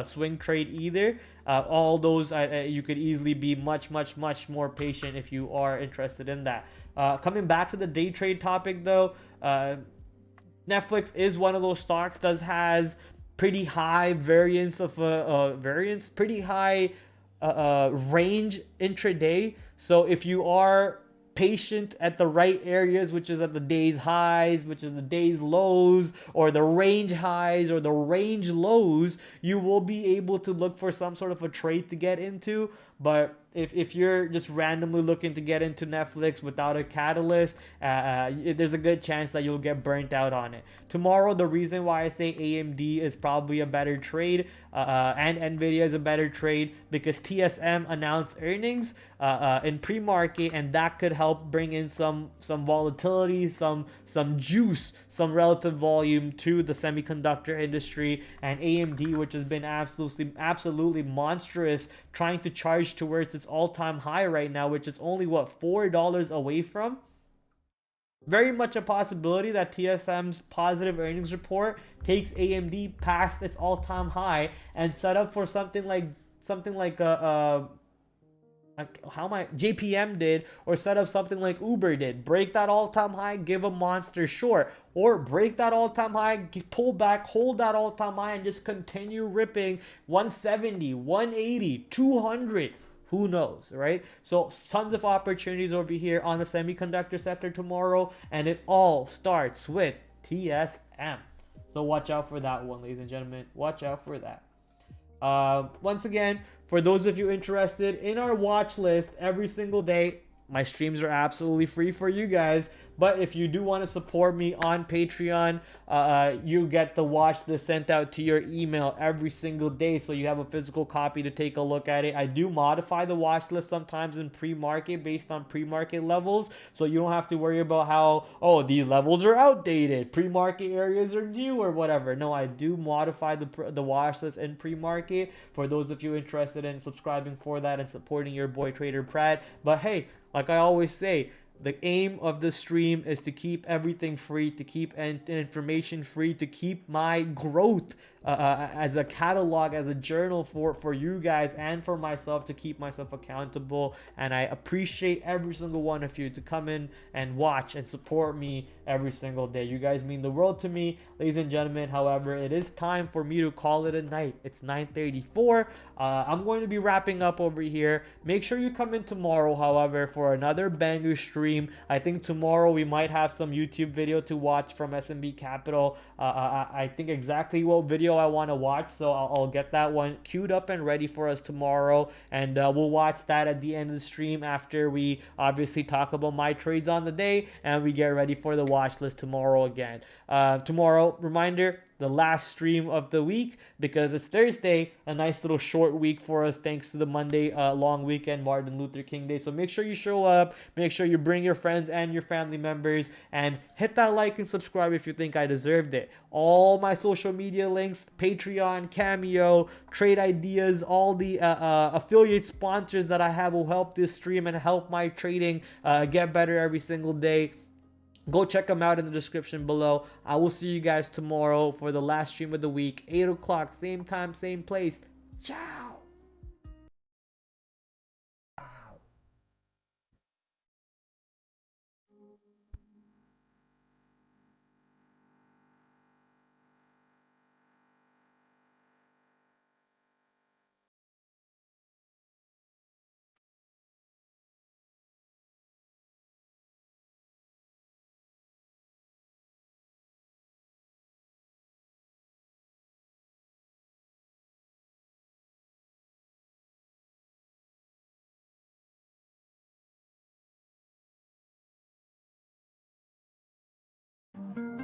swing trade either. All those, you could easily be much more patient if you are interested in that. Coming back to the day trade topic though, Netflix is one of those stocks that has pretty high variance of pretty high range intraday. So if you are patient at the right areas, which is at the day's highs, which is the day's lows, or the range highs or the range lows, you will be able to look for some sort of a trade to get into. But if you're just randomly looking to get into Netflix without a catalyst, there's a good chance that you'll get burnt out on it. Tomorrow, the reason why I say AMD is probably a better trade and Nvidia is a better trade, because TSM announced earnings in pre-market, and that could help bring in some volatility, some juice, some relative volume to the semiconductor industry. And AMD, which has been absolutely monstrous, trying to charge towards its all-time high right now, which is only what, $4 away from. very much a possibility that TSM's positive earnings report takes AMD past its all-time high and set up for something like how my JPM did, or set up something like Uber did. Break that all-time high, give a monster short, or break that all-time high, pull back, hold that all-time high, and just continue ripping 170, 180, 200. Who knows, right? So tons of opportunities over here on the semiconductor sector tomorrow, and it all starts with TSM. So watch out for that one, ladies and gentlemen. Watch out for that. Once again, for those of you interested in our watch list every single day, my streams are absolutely free for you guys. But if you do want to support me on Patreon, you get the watch list sent out to your email every single day, so you have a physical copy to take a look at it. I do modify the watch list sometimes in pre-market based on pre-market levels, so you don't have to worry about how, oh, these levels are outdated, pre-market areas are new or whatever. No, I do modify the watch list in pre-market for those of you interested in subscribing for that and supporting your boy TraderPrad. But hey, like I always say, the aim of the stream is to keep everything free, to keep information free, to keep my growth as a catalog, as a journal for you guys and for myself, to keep myself accountable. And I appreciate every single one of you to come in and watch and support me every single day. You guys mean the world to me, ladies and gentlemen. However, it is time for me to call it a night. It's 9:34. I'm going to be wrapping up over here. Make sure you come in tomorrow, however, for another banger stream. I think tomorrow we might have some YouTube video to watch from SMB Capital. I think exactly what video I want to watch, so I'll get that one queued up and ready for us tomorrow, and we'll watch that at the end of the stream after we obviously talk about my trades on the day and we get ready for the watch list tomorrow again. Tomorrow, reminder, the last stream of the week, because it's Thursday, a nice little short week for us thanks to the Monday long weekend, Martin Luther King Day. So make sure you show up, make sure you bring your friends and your family members, and hit that like and subscribe if you think I deserved it. All my social media links, Patreon, Cameo, trade ideas, all the affiliate sponsors that I have will help this stream and help my trading get better every single day. Go check them out in the description below. I will see you guys tomorrow for the last stream of the week, 8 o'clock, same time, same place. Ciao.